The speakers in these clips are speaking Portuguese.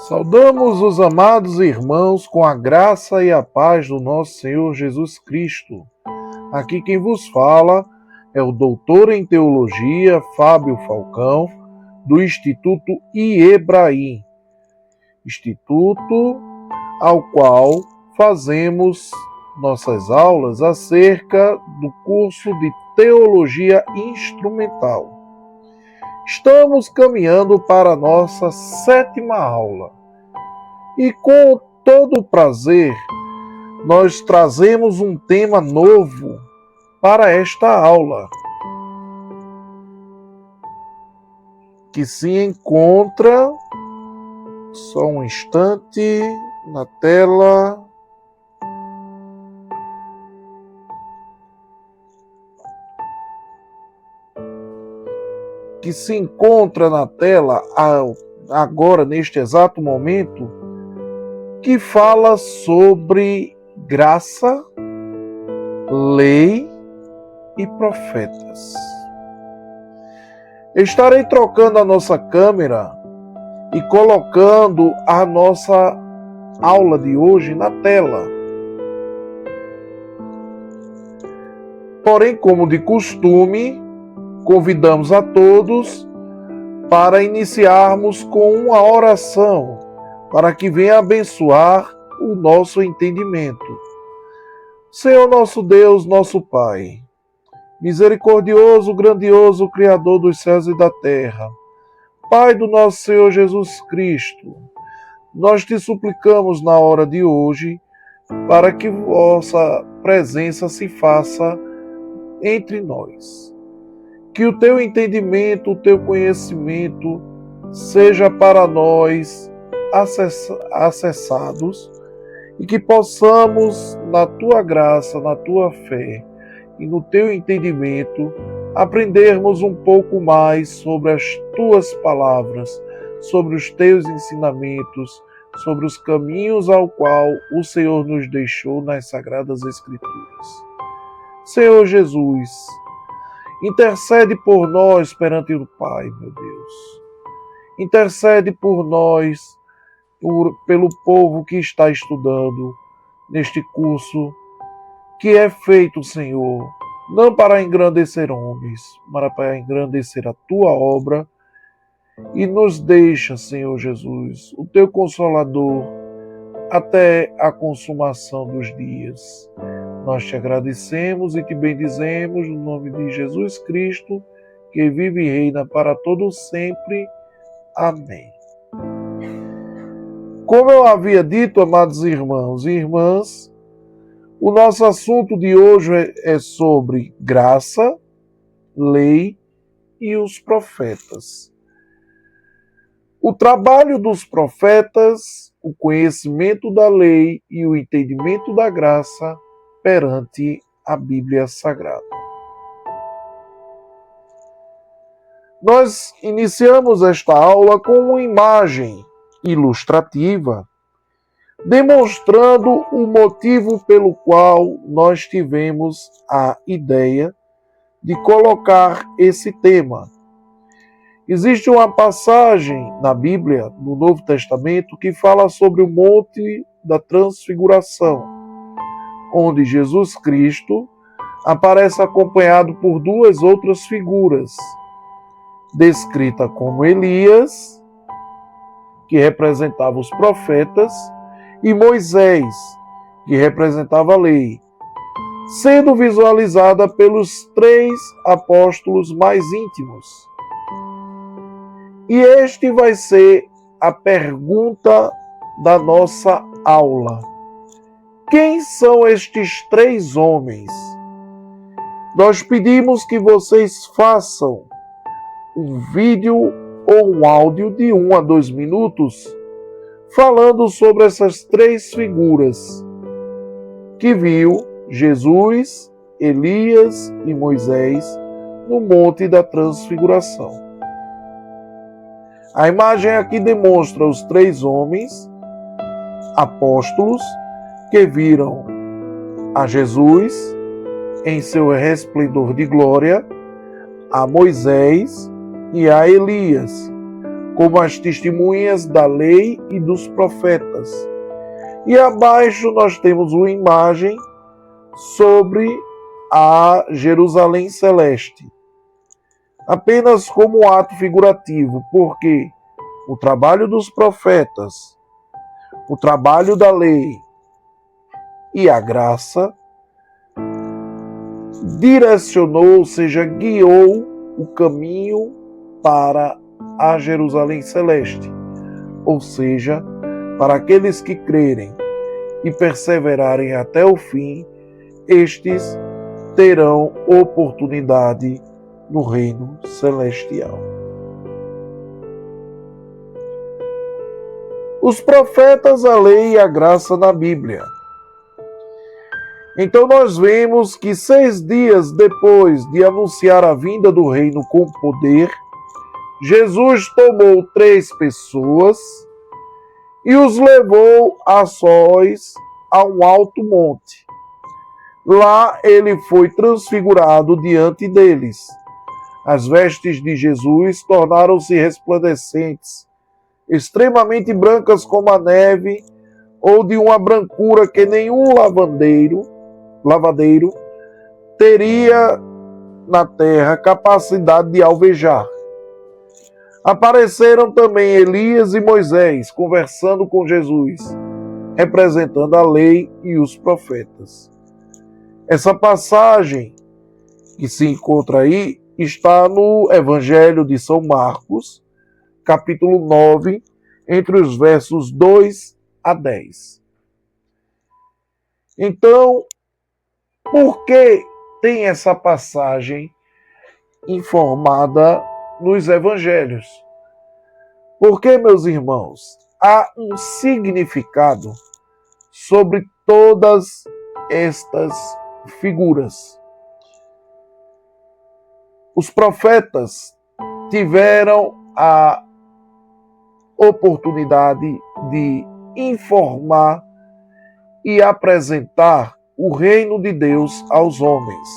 Saudamos os amados irmãos com a graça e a paz do nosso Senhor Jesus Cristo. Aqui quem vos fala é o doutor em teologia Fábio Falcão, do Instituto Iebraim, instituto ao qual fazemos nossas aulas acerca do curso de Teologia Instrumental. Estamos caminhando para a nossa 7ª aula e com todo prazer nós trazemos um tema novo para esta aula, que se encontra, só um instante, na tela. Que se encontra na tela agora, neste exato momento, que fala sobre graça, lei e profetas. Eu estarei trocando a nossa câmera e colocando a nossa aula de hoje na tela. Porém, como de costume, convidamos a todos para iniciarmos com uma oração, para que venha abençoar o nosso entendimento. Senhor nosso Deus, nosso Pai, misericordioso, grandioso, Criador dos céus e da terra, Pai do nosso Senhor Jesus Cristo, nós te suplicamos na hora de hoje para que vossa presença se faça entre nós. Que o teu entendimento, o teu conhecimento seja para nós acessados e que possamos, na tua graça, na tua fé e no teu entendimento, aprendermos um pouco mais sobre as tuas palavras, sobre os teus ensinamentos, sobre os caminhos ao qual o Senhor nos deixou nas Sagradas Escrituras. Senhor Jesus, intercede por nós perante o Pai, meu Deus. Intercede por nós, pelo povo que está estudando neste curso, que é feito, Senhor, não para engrandecer homens, mas para engrandecer a tua obra. E nos deixa, Senhor Jesus, o teu Consolador, até a consumação dos dias. Nós te agradecemos e te bendizemos no nome de Jesus Cristo, que vive e reina para todos sempre. Amém. Como eu havia dito, amados irmãos e irmãs, o nosso assunto de hoje é sobre graça, lei e os profetas. O trabalho dos profetas, o conhecimento da lei e o entendimento da graça perante a Bíblia Sagrada. Nós iniciamos esta aula com uma imagem ilustrativa, demonstrando o motivo pelo qual nós tivemos a ideia de colocar esse tema. Existe uma passagem na Bíblia, no Novo Testamento, que fala sobre o Monte da Transfiguração, onde Jesus Cristo aparece acompanhado por 2 outras figuras, descrita como Elias, que representava os profetas, e Moisés, que representava a lei, sendo visualizada pelos 3 apóstolos mais íntimos. E este vai ser a pergunta da nossa aula. Quem são estes 3 homens? Nós pedimos que vocês façam um vídeo ou um áudio de 1 a 2 minutos falando sobre essas 3 figuras que viu Jesus, Elias e Moisés no Monte da Transfiguração. A imagem aqui demonstra os 3 homens, apóstolos, que viram a Jesus em seu resplendor de glória, a Moisés e a Elias, como as testemunhas da lei e dos profetas. E abaixo nós temos uma imagem sobre a Jerusalém celeste, apenas como um ato figurativo, porque o trabalho dos profetas, o trabalho da lei e a graça direcionou, ou seja, guiou o caminho para a Jerusalém celeste, ou seja, para aqueles que crerem e perseverarem até o fim, estes terão oportunidade no reino celestial. Os profetas, a lei e a graça na Bíblia. Então nós vemos que 6 dias depois de anunciar a vinda do reino com poder, Jesus tomou 3 pessoas e os levou a sós a um alto monte. Lá ele foi transfigurado diante deles. As vestes de Jesus tornaram-se resplandecentes, extremamente brancas como a neve, ou de uma brancura que nenhum lavadeiro teria na terra capacidade de alvejar. Apareceram também Elias e Moisés conversando com Jesus, representando a lei e os profetas. Essa passagem que se encontra aí está no Evangelho de São Marcos, capítulo 9, entre os versos 2 a 10. Então, por que tem essa passagem informada nos evangelhos? Porque, meus irmãos, há um significado sobre todas estas figuras. Os profetas tiveram a oportunidade de informar e apresentar o reino de Deus aos homens.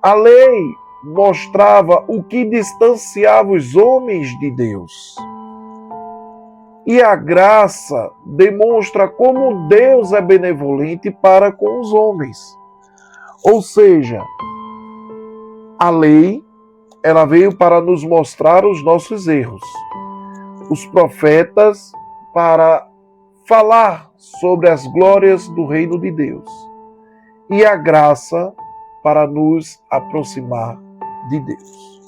A lei mostrava o que distanciava os homens de Deus. E a graça demonstra como Deus é benevolente para com os homens. Ou seja, a lei, ela veio para nos mostrar os nossos erros. Os profetas para falar sobre as glórias do reino de Deus. E a graça para nos aproximar de Deus.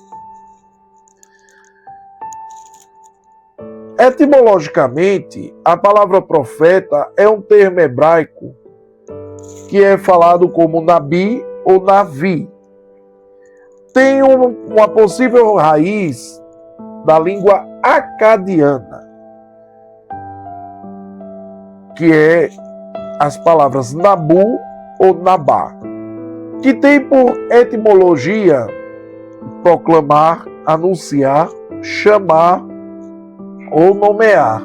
Etimologicamente, a palavra profeta é um termo hebraico que é falado como nabi ou navi. Tem uma possível raiz da língua acadiana, que é as palavras nabu ou nabá, que tem por etimologia proclamar, anunciar, chamar ou nomear.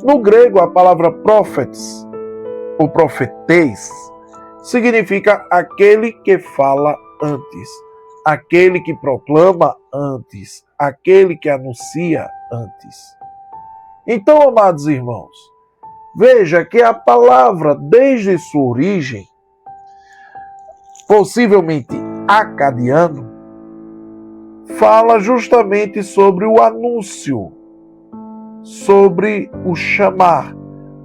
No grego, a palavra prophetes ou profetês significa aquele que fala antes, aquele que proclama antes, aquele que anuncia antes. Então, amados irmãos, veja que a palavra, desde sua origem, possivelmente acadiano, fala justamente sobre o anúncio, sobre o chamar,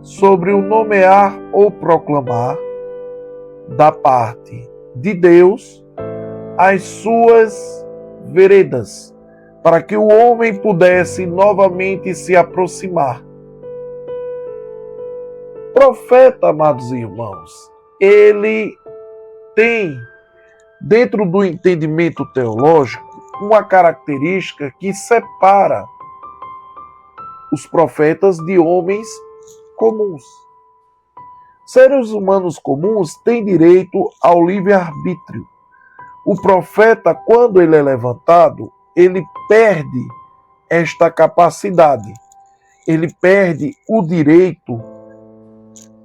sobre o nomear ou proclamar da parte de Deus as suas veredas, para que o homem pudesse novamente se aproximar. Profeta, amados irmãos, ele tem, dentro do entendimento teológico, uma característica que separa os profetas de homens comuns. Seres humanos comuns têm direito ao livre-arbítrio. O profeta, quando ele é levantado, ele perde esta capacidade. Ele perde o direito,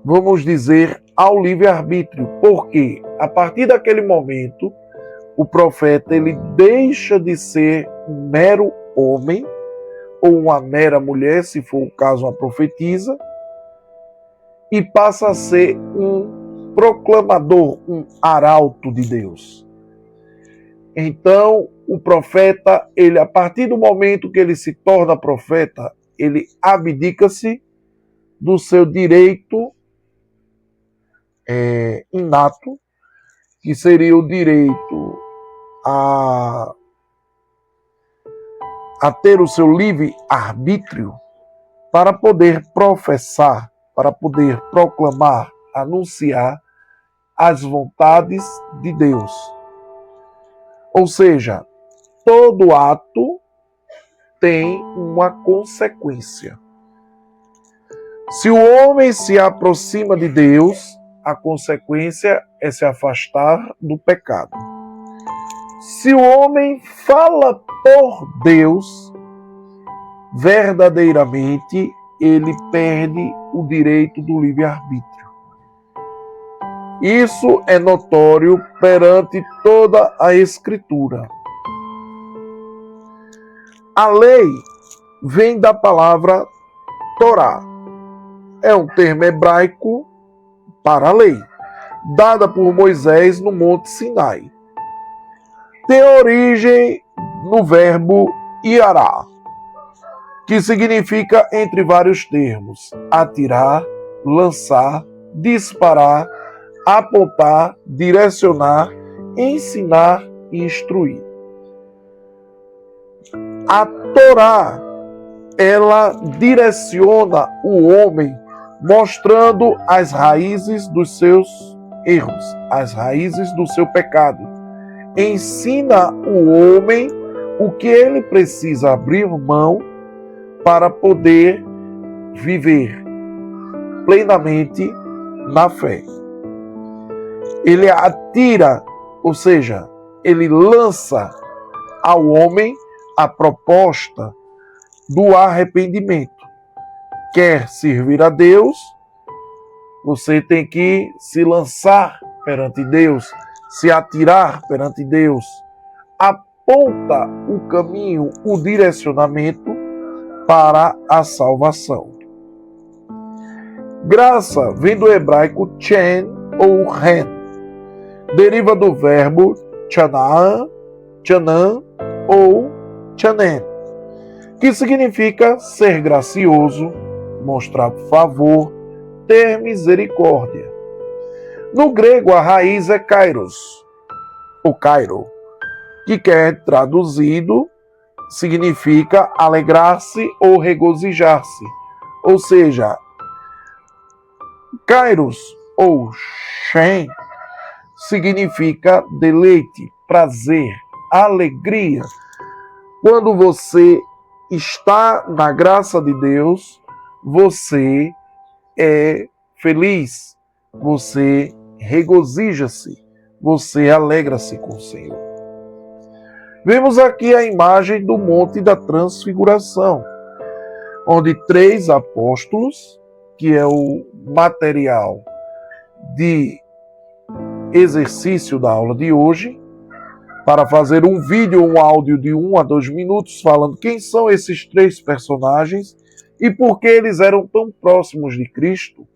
vamos dizer, ao livre-arbítrio. Porque, a partir daquele momento, o profeta ele deixa de ser um mero homem ou uma mera mulher, se for o caso, uma profetisa, e passa a ser um proclamador, um arauto de Deus. Então, o profeta, ele, a partir do momento que ele se torna profeta, ele abdica-se do seu direito inato, que seria o direito a ter o seu livre arbítrio para poder professar, para poder proclamar, anunciar as vontades de Deus. Ou seja, todo ato tem uma consequência. Se o homem se aproxima de Deus, a consequência é se afastar do pecado. Se o homem fala por Deus, verdadeiramente ele perde o direito do livre-arbítrio. Isso é notório perante toda a Escritura. A lei vem da palavra Torá. É um termo hebraico para a lei, dada por Moisés no Monte Sinai. Tem origem no verbo iará, que significa, entre vários termos, atirar, lançar, disparar, apontar, direcionar, ensinar e instruir. A Torá, ela direciona o homem, mostrando as raízes dos seus erros, as raízes do seu pecado. Ensina o homem o que ele precisa abrir mão para poder viver plenamente na fé. Ele atira, ou seja, ele lança ao homem a proposta do arrependimento. Quer servir a Deus, você tem que se lançar perante Deus, se atirar perante Deus. Aponta o caminho, o direcionamento para a salvação. Graça vem do hebraico chen ou ren. Deriva do verbo chanah, chanã ou chanen, que significa ser gracioso, mostrar favor, ter misericórdia. No grego, a raiz é kairos, ou kairo, que quer traduzido, significa alegrar-se ou regozijar-se. Ou seja, kairos ou shen significa deleite, prazer, alegria. Quando você está na graça de Deus, você é feliz, você regozija-se, você alegra-se com o Senhor. Vemos aqui a imagem do Monte da Transfiguração, onde 3 apóstolos, que é o material de exercício da aula de hoje, para fazer um vídeo ou um áudio de 1 a 2 minutos falando quem são esses 3 personagens e por que eles eram tão próximos de Cristo.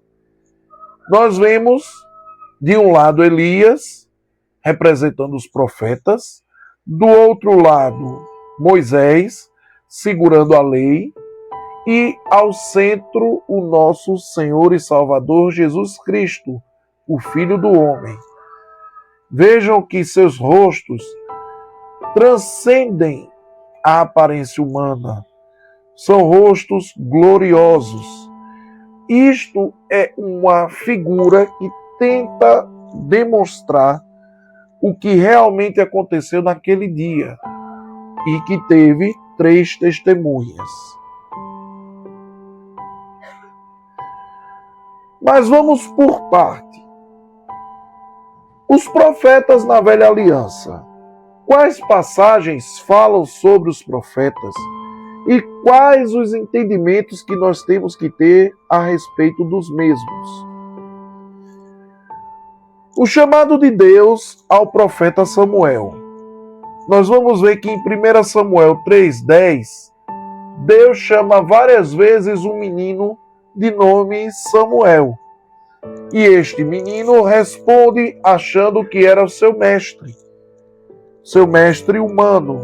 Nós vemos, de um lado, Elias, representando os profetas, do outro lado, Moisés, segurando a lei, e ao centro, o nosso Senhor e Salvador Jesus Cristo, o Filho do Homem. Vejam que seus rostos transcendem a aparência humana. São rostos gloriosos. Isto é uma figura que tenta demonstrar o que realmente aconteceu naquele dia e que teve 3 testemunhas. Mas vamos por parte. Os profetas na Velha Aliança. Quais passagens falam sobre os profetas e quais os entendimentos que nós temos que ter a respeito dos mesmos? O chamado de Deus ao profeta Samuel. Nós vamos ver que em 1 Samuel 3,10 Deus chama várias vezes um menino de nome Samuel. E este menino responde achando que era o seu mestre humano,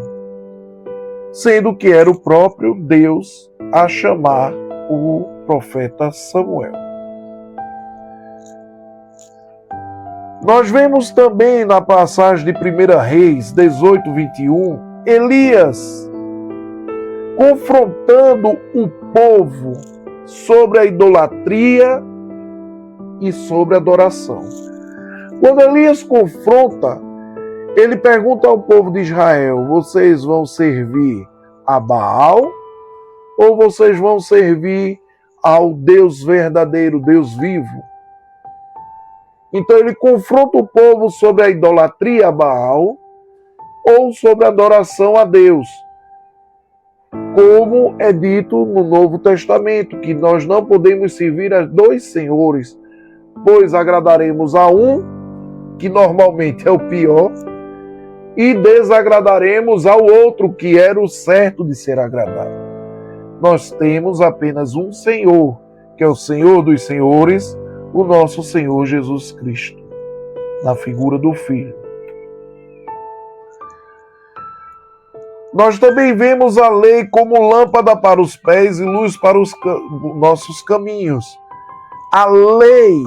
sendo que era o próprio Deus a chamar o profeta Samuel. Nós vemos também na passagem de 1 Reis 18, 21, Elias confrontando o povo sobre a idolatria e sobre a adoração. Quando Elias confronta, ele pergunta ao povo de Israel: vocês vão servir a Baal ou vocês vão servir ao Deus verdadeiro, Deus vivo? Então ele confronta o povo sobre a idolatria a Baal ou sobre a adoração a Deus. Como é dito no Novo Testamento, que nós não podemos servir a dois senhores, pois agradaremos a um, que normalmente é o pior, e desagradaremos ao outro, que era o certo de ser agradado. Nós temos apenas um Senhor, que é o Senhor dos Senhores, o nosso Senhor Jesus Cristo, na figura do Filho. Nós também vemos a lei como lâmpada para os pés e luz para os nossos caminhos. A lei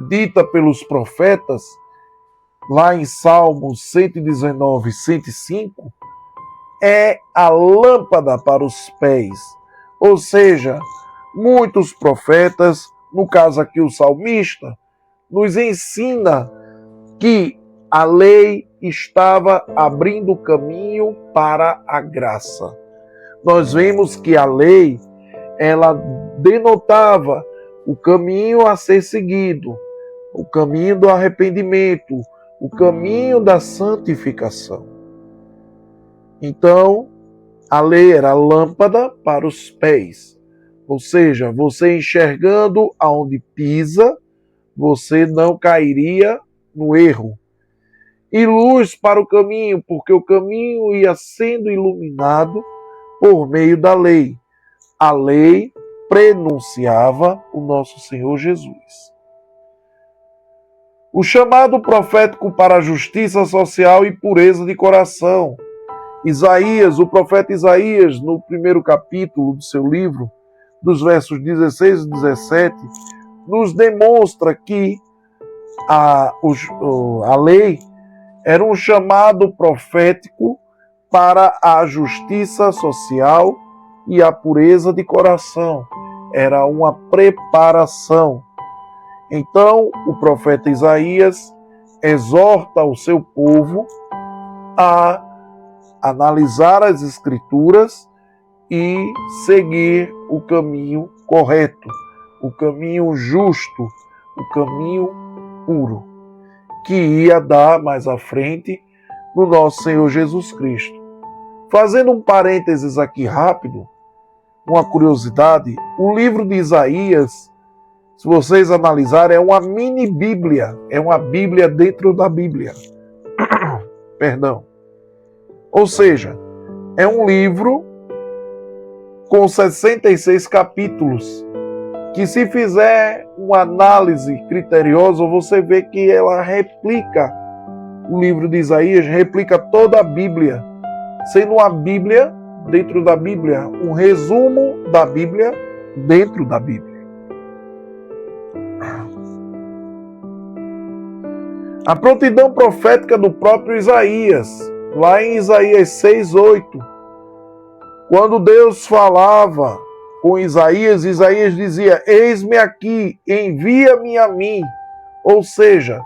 dita pelos profetas, lá em Salmos 119, 105, é a lâmpada para os pés. Ou seja, muitos profetas, no caso aqui o salmista, nos ensina que a lei estava abrindo o caminho para a graça. Nós vemos que a lei, ela denotava o caminho a ser seguido, o caminho do arrependimento, o caminho da santificação. Então, a lei era a lâmpada para os pés. Ou seja, você enxergando aonde pisa, você não cairia no erro. E luz para o caminho, porque o caminho ia sendo iluminado por meio da lei. A lei prenunciava o nosso Senhor Jesus. O chamado profético para a justiça social e pureza de coração. Isaías, o profeta Isaías, no primeiro capítulo do seu livro, dos versos 16 e 17, nos demonstra que a lei era um chamado profético para a justiça social e a pureza de coração. Era uma preparação. Então, o profeta Isaías exorta o seu povo a analisar as Escrituras e seguir o caminho correto, o caminho justo, o caminho puro, que ia dar mais à frente no nosso Senhor Jesus Cristo. Fazendo um parênteses aqui rápido, uma curiosidade, o livro de Isaías, se vocês analisarem, é uma mini Bíblia, é uma Bíblia dentro da Bíblia. Perdão. Ou seja, é um livro com 66 capítulos, que se fizer uma análise criteriosa, você vê que ela replica o livro de Isaías, replica toda a Bíblia, sendo uma Bíblia dentro da Bíblia, um resumo da Bíblia dentro da Bíblia. A prontidão profética do próprio Isaías, lá em Isaías 6:8, quando Deus falava com Isaías, Isaías dizia: eis-me aqui, envia-me a mim. Ou seja,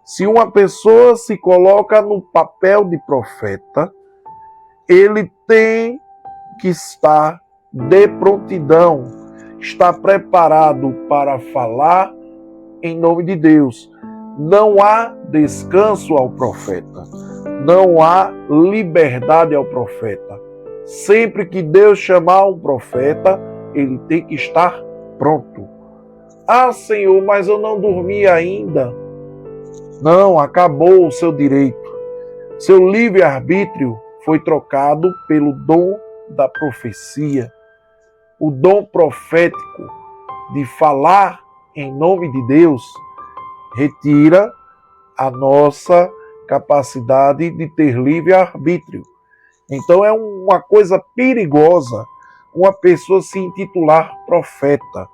se uma pessoa se coloca no papel de profeta, ele tem que estar de prontidão, estar preparado para falar em nome de Deus. Não há descanso ao profeta, não há liberdade ao profeta. Sempre que Deus chamar um profeta, ele tem que estar pronto. Ah, Senhor, mas eu não dormi ainda. Não, acabou o seu direito. Seu livre-arbítrio foi trocado pelo dom da profecia, o dom profético de falar em nome de Deus, retira a nossa capacidade de ter livre-arbítrio. Então é uma coisa perigosa uma pessoa se intitular profeta.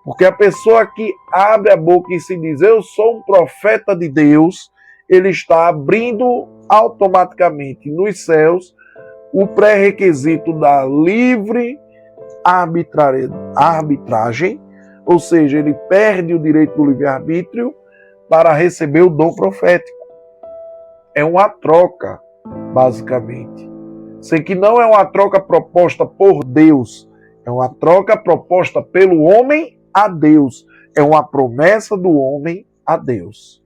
Porque a pessoa que abre a boca e se diz, eu sou um profeta de Deus, ele está abrindo automaticamente nos céus o pré-requisito da livre arbitragem, ou seja, ele perde o direito do livre-arbítrio para receber o dom profético. É uma troca, basicamente. Sei que não é uma troca proposta por Deus, é uma troca proposta pelo homem a Deus. É uma promessa do homem a Deus.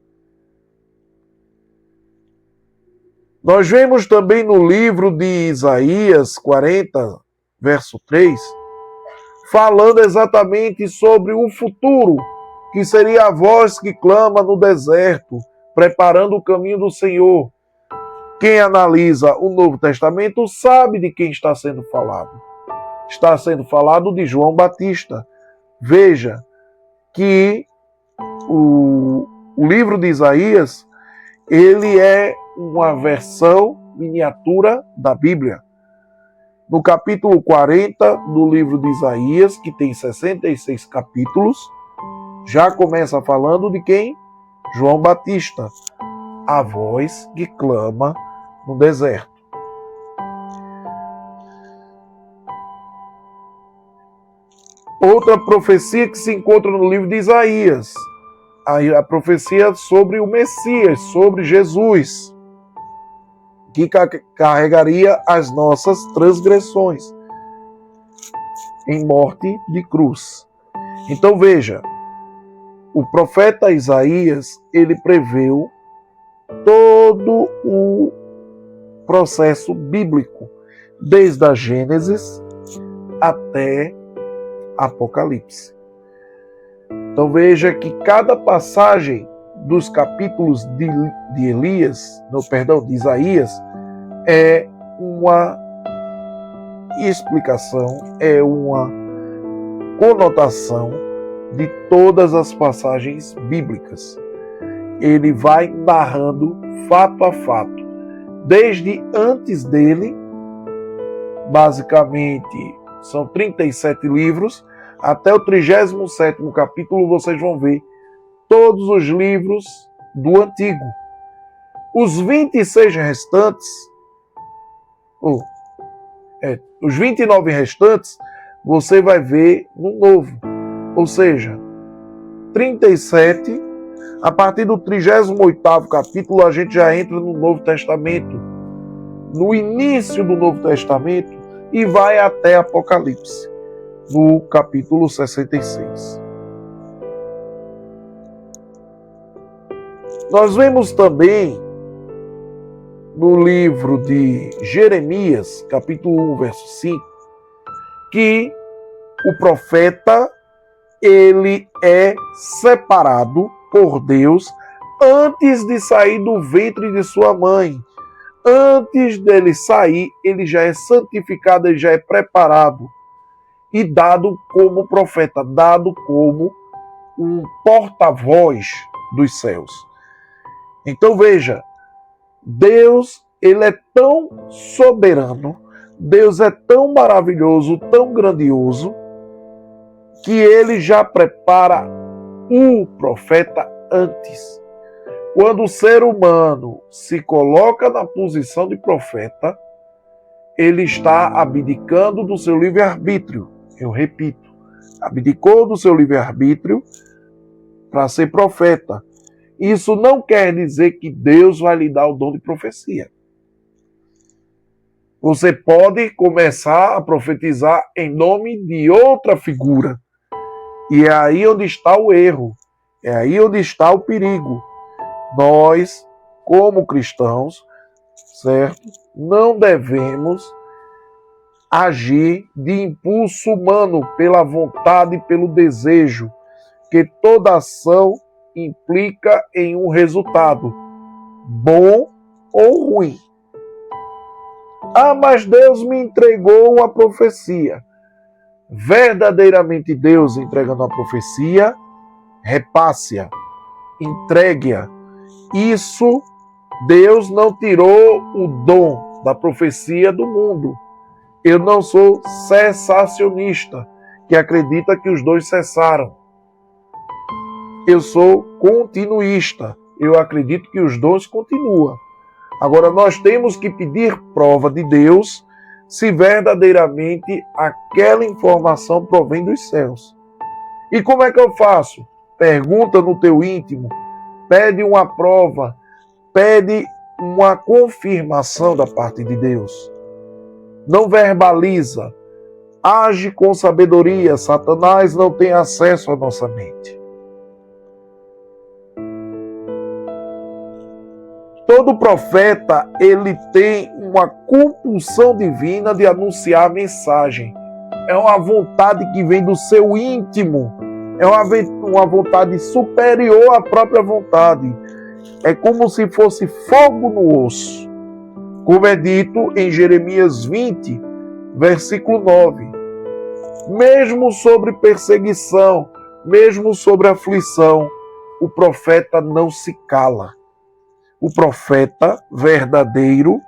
Nós vemos também no livro de Isaías 40, verso 3, falando exatamente sobre o futuro, que seria a voz que clama no deserto, preparando o caminho do Senhor. Quem analisa o Novo Testamento sabe de quem está sendo falado. Está sendo falado de João Batista. Veja que o livro de Isaías, ele é uma versão miniatura da Bíblia. No capítulo 40 do livro de Isaías, que tem 66 capítulos, já começa falando de quem? João Batista, a voz que clama no deserto. Outra profecia que se encontra no livro de Isaías, a profecia sobre o Messias, sobre Jesus, que carregaria as nossas transgressões em morte de cruz. Então veja, o profeta Isaías, ele preveu todo o processo bíblico, desde a Gênesis até Apocalipse. Então veja que cada passagem dos capítulos de Isaías é uma explicação, é uma conotação de todas as passagens bíblicas. Ele vai narrando fato a fato, desde antes dele, basicamente são 37 livros, até o 37º capítulo vocês vão ver todos os livros do Antigo. Os 26 restantes, os 29 restantes, você vai ver no Novo. Ou seja, 37, a partir do 38º capítulo, a gente já entra no Novo Testamento. No início do Novo Testamento, e vai até Apocalipse, no capítulo 66. Nós vemos também no livro de Jeremias, capítulo 1, verso 5, que o profeta, ele é separado por Deus antes de sair do ventre de sua mãe. Antes dele sair, ele já é santificado, ele já é preparado e dado como profeta, dado como um porta-voz dos céus. Então veja, Deus, ele é tão soberano, Deus é tão maravilhoso, tão grandioso, que ele já prepara o profeta antes. Quando o ser humano se coloca na posição de profeta, ele está abdicando do seu livre-arbítrio. Eu repito, abdicou do seu livre-arbítrio para ser profeta. Isso não quer dizer que Deus vai lhe dar o dom de profecia. Você pode começar a profetizar em nome de outra figura. E é aí onde está o erro. É aí onde está o perigo. Nós, como cristãos, certo? Não devemos agir de impulso humano, pela vontade e pelo desejo, que toda ação implica em um resultado, bom ou ruim. Mas Deus me entregou uma profecia. Verdadeiramente Deus entregando a profecia, repasse-a, entregue-a. Isso, Deus não tirou o dom da profecia do mundo. Eu não sou cessacionista, que acredita que os dons cessaram. Eu sou continuista. Eu acredito que os dons continuam. Agora, nós temos que pedir prova de Deus se verdadeiramente aquela informação provém dos céus. E como é que eu faço? Pergunta no teu íntimo, pede uma prova, pede uma confirmação da parte de Deus. Não verbaliza, age com sabedoria. Satanás não tem acesso à nossa mente. Todo profeta, ele tem uma compulsão divina de anunciar a mensagem. É uma vontade que vem do seu íntimo. É uma vontade superior à própria vontade. É como se fosse fogo no osso. Como é dito em Jeremias 20, versículo 9. Mesmo sobre perseguição, mesmo sobre aflição, o profeta não se cala. O profeta verdadeiro,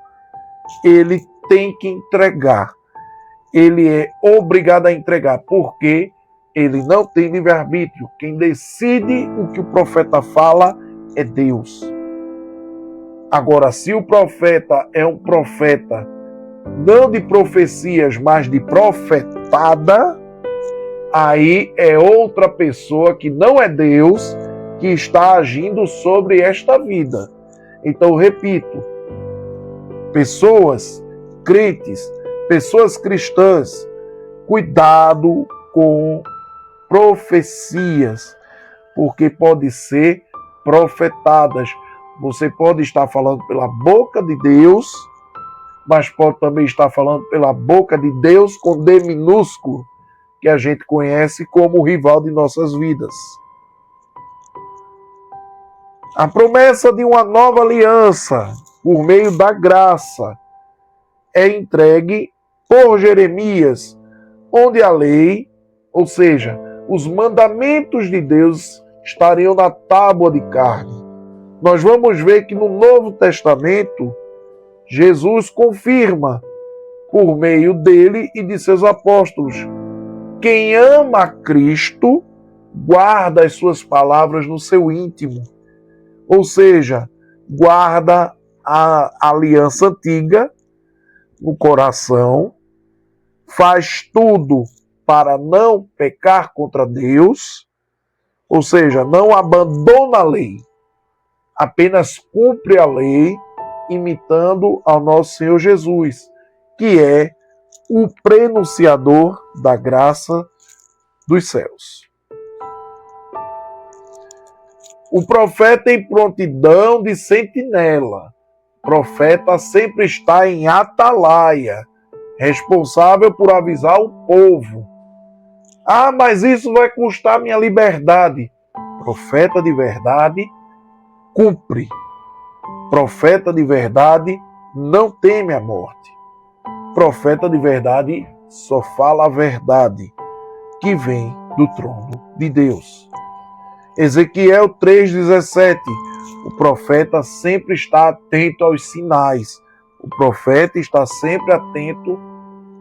ele tem que entregar. Ele é obrigado a entregar, porque ele não tem livre-arbítrio. Quem decide o que o profeta fala é Deus. Agora, se o profeta é um profeta não de profecias, mas de profetada, aí é outra pessoa que não é Deus que está agindo sobre esta vida. Então, repito, pessoas crentes, pessoas cristãs, cuidado com profecias, porque pode ser profetadas. Você pode estar falando pela boca de Deus, mas pode também estar falando pela boca de Deus com D minúsculo, que a gente conhece como o rival de nossas vidas. A promessa de uma nova aliança, por meio da graça, é entregue por Jeremias, onde a lei, ou seja, os mandamentos de Deus, estariam na tábua de carne. Nós vamos ver que no Novo Testamento, Jesus confirma, por meio dele e de seus apóstolos, quem ama a Cristo, guarda as suas palavras no seu íntimo. Ou seja, guarda a aliança antiga no coração, faz tudo para não pecar contra Deus, ou seja, não abandona a lei, apenas cumpre a lei, imitando ao nosso Senhor Jesus, que é o prenunciador da graça dos céus. O profeta em prontidão de sentinela. O profeta sempre está em atalaia, responsável por avisar o povo. Mas isso vai custar minha liberdade. Profeta de verdade cumpre. Profeta de verdade não teme a morte. Profeta de verdade só fala a verdade que vem do trono de Deus. Ezequiel 3,17. O profeta sempre está atento aos sinais. O profeta está sempre atento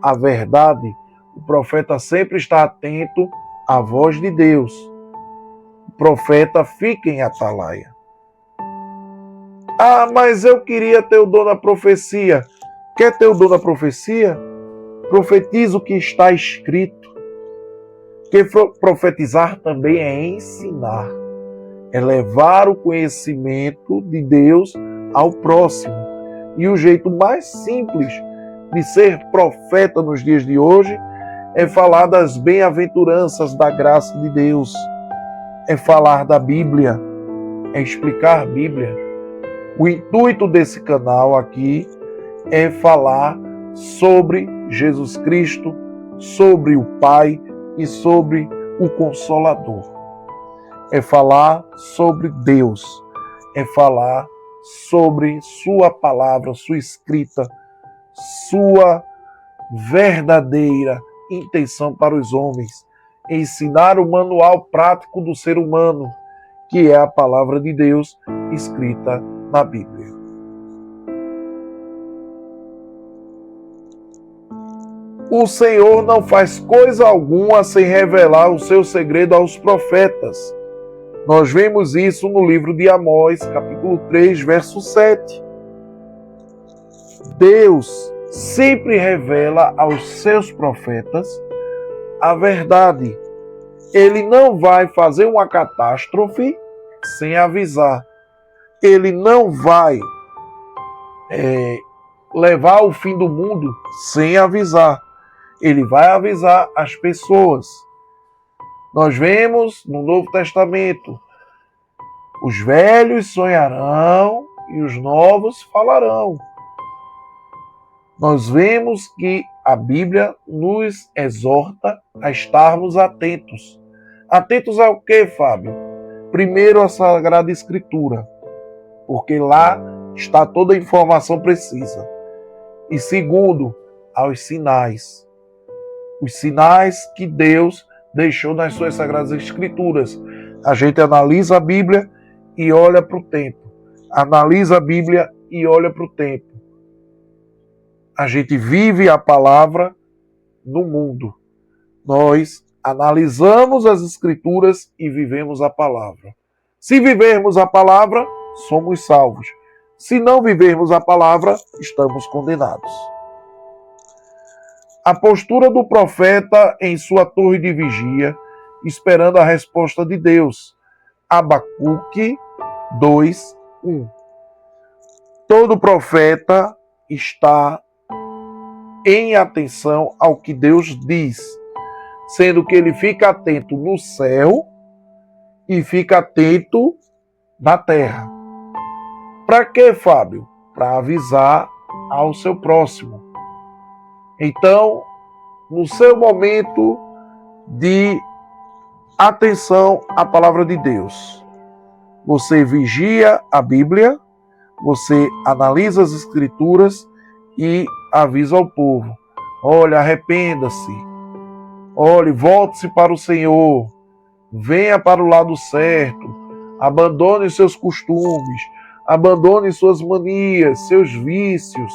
à verdade. O profeta sempre está atento à voz de Deus. O profeta fica em atalaia. Mas eu queria ter o dom da profecia. Quer ter o dom da profecia? Profetiza o que está escrito. Porque profetizar também é ensinar. É levar o conhecimento de Deus ao próximo. E o jeito mais simples de ser profeta nos dias de hoje é falar das bem-aventuranças da graça de Deus. É falar da Bíblia. É explicar a Bíblia. O intuito desse canal aqui é falar sobre Jesus Cristo, sobre o Pai e sobre o Consolador. É falar sobre Deus. É falar sobre sua palavra, sua escrita, sua verdadeira intenção para os homens, ensinar o manual prático do ser humano, que é a palavra de Deus escrita na Bíblia. O Senhor não faz coisa alguma sem revelar o seu segredo aos profetas. Nós vemos isso no livro de Amós, capítulo 3, verso 7. Deus sempre revela aos seus profetas a verdade. Ele não vai fazer uma catástrofe sem avisar. Ele não vai levar ao fim do mundo sem avisar. Ele vai avisar as pessoas. Nós vemos no Novo Testamento: os velhos sonharão e os novos falarão. Nós vemos que a Bíblia nos exorta a estarmos atentos. Atentos ao quê, Fábio? Primeiro, a Sagrada Escritura, porque lá está toda a informação precisa. E segundo, aos sinais. Os sinais que Deus deixou nas suas Sagradas Escrituras. A gente analisa a Bíblia e olha para o tempo. Analisa a Bíblia e olha para o tempo. A gente vive a palavra no mundo. Nós analisamos as Escrituras e vivemos a palavra. Se vivermos a palavra, somos salvos. Se não vivermos a palavra, estamos condenados. A postura do profeta em sua torre de vigia, esperando a resposta de Deus. Abacuque 2:1. Todo profeta está em atenção ao que Deus diz, sendo que ele fica atento no céu e fica atento na terra. Para quê, Fábio? Para avisar ao seu próximo. Então, no seu momento de atenção à palavra de Deus, você vigia a Bíblia, você analisa as Escrituras e avisa ao povo: olha, arrependa-se, olhe, volte-se para o Senhor, venha para o lado certo, abandone seus costumes, abandone suas manias, seus vícios.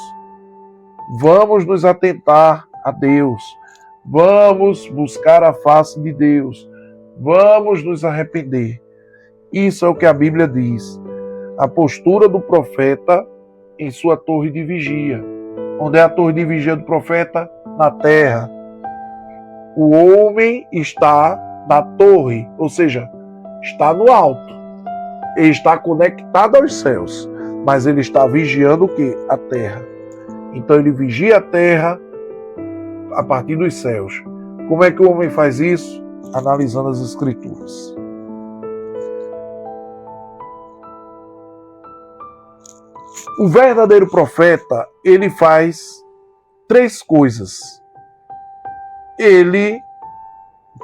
Vamos nos atentar a Deus, vamos buscar a face de Deus, vamos nos arrepender. Isso é o que a Bíblia diz. A postura do profeta em sua torre de vigia. Onde é a torre de vigia do profeta? Na terra. O homem está na torre, ou seja, está no alto. Ele está conectado aos céus, mas ele está vigiando o quê? A terra. Então ele vigia a terra a partir dos céus. Como é que o homem faz isso? Analisando as Escrituras. O verdadeiro profeta, ele faz 3 coisas. Ele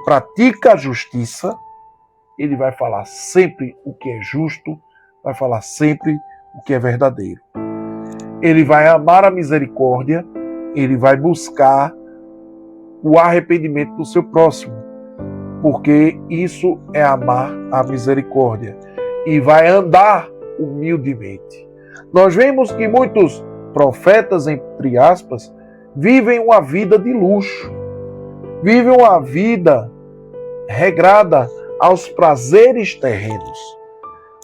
pratica a justiça, ele vai falar sempre o que é justo, vai falar sempre o que é verdadeiro. Ele vai amar a misericórdia, ele vai buscar o arrependimento do seu próximo, porque isso é amar a misericórdia, e vai andar humildemente. Nós vemos que muitos profetas, entre aspas, vivem uma vida de luxo, vivem uma vida regrada aos prazeres terrenos.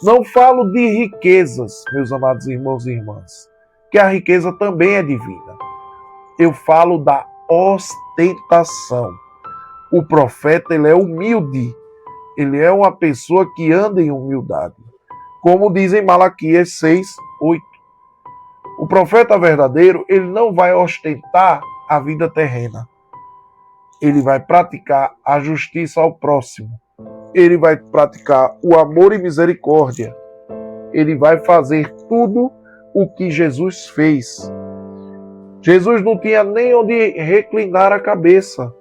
Não falo de riquezas, meus amados irmãos e irmãs, que a riqueza também é divina. Eu falo da ostentação. O profeta, ele é humilde, ele é uma pessoa que anda em humildade. Como diz em Malaquias 6:8. O profeta verdadeiro, ele não vai ostentar a vida terrena. Ele vai praticar a justiça ao próximo. Ele vai praticar o amor e misericórdia. Ele vai fazer tudo o que Jesus fez. Jesus não tinha nem onde reclinar a cabeça.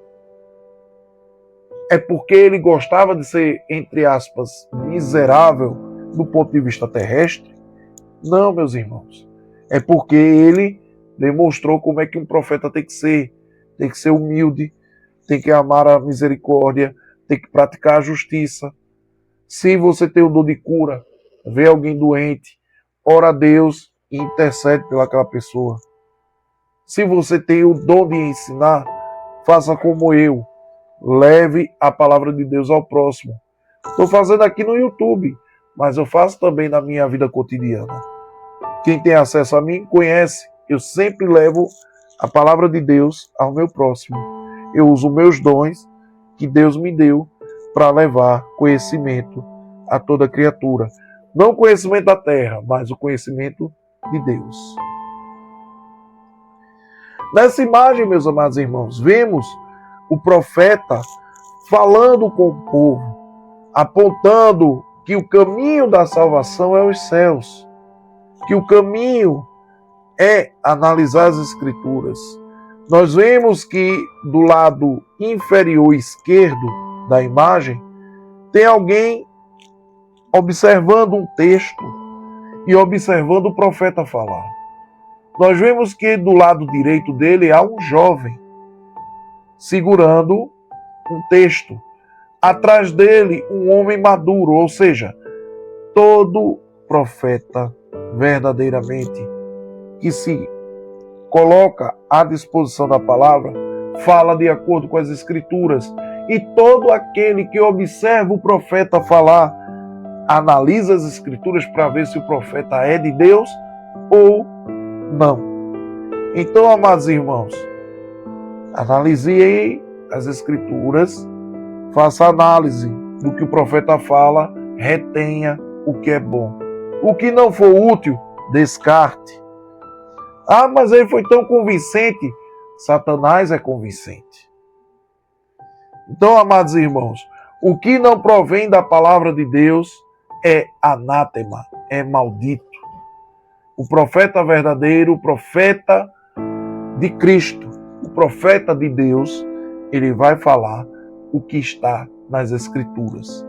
É porque ele gostava de ser, entre aspas, miserável do ponto de vista terrestre? Não, meus irmãos. É porque ele demonstrou como é que um profeta tem que ser. Tem que ser humilde, tem que amar a misericórdia, tem que praticar a justiça. Se você tem o dom de cura, vê alguém doente, ora a Deus e intercede pelaquela pessoa. Se você tem o dom de ensinar, faça como eu. Leve a palavra de Deus ao próximo. Estou fazendo aqui no YouTube, mas eu faço também na minha vida cotidiana. Quem tem acesso a mim conhece. Eu sempre levo a palavra de Deus ao meu próximo. Eu uso meus dons que Deus me deu para levar conhecimento a toda criatura. Não o conhecimento da terra, mas o conhecimento de Deus. Nessa imagem, meus amados irmãos, vemos o profeta falando com o povo, apontando que o caminho da salvação é os céus, que o caminho é analisar as Escrituras. Nós vemos que do lado inferior esquerdo da imagem tem alguém observando um texto e observando o profeta falar. Nós vemos que do lado direito dele há um jovem segurando um texto. Atrás dele, um homem maduro, ou seja, todo profeta verdadeiramente que se coloca à disposição da palavra, fala de acordo com as Escrituras. E todo aquele que observa o profeta falar, analisa as Escrituras para ver se o profeta é de Deus ou não. Então, amados irmãos, analise as Escrituras, faça análise do que o profeta fala, retenha o que é bom. O que não for útil, descarte. Ah, mas ele foi tão convincente. Satanás é convincente. Então, amados irmãos, o que não provém da palavra de Deus é anátema, é maldito. O profeta verdadeiro, o profeta de Cristo, o profeta de Deus, ele vai falar o que está nas Escrituras.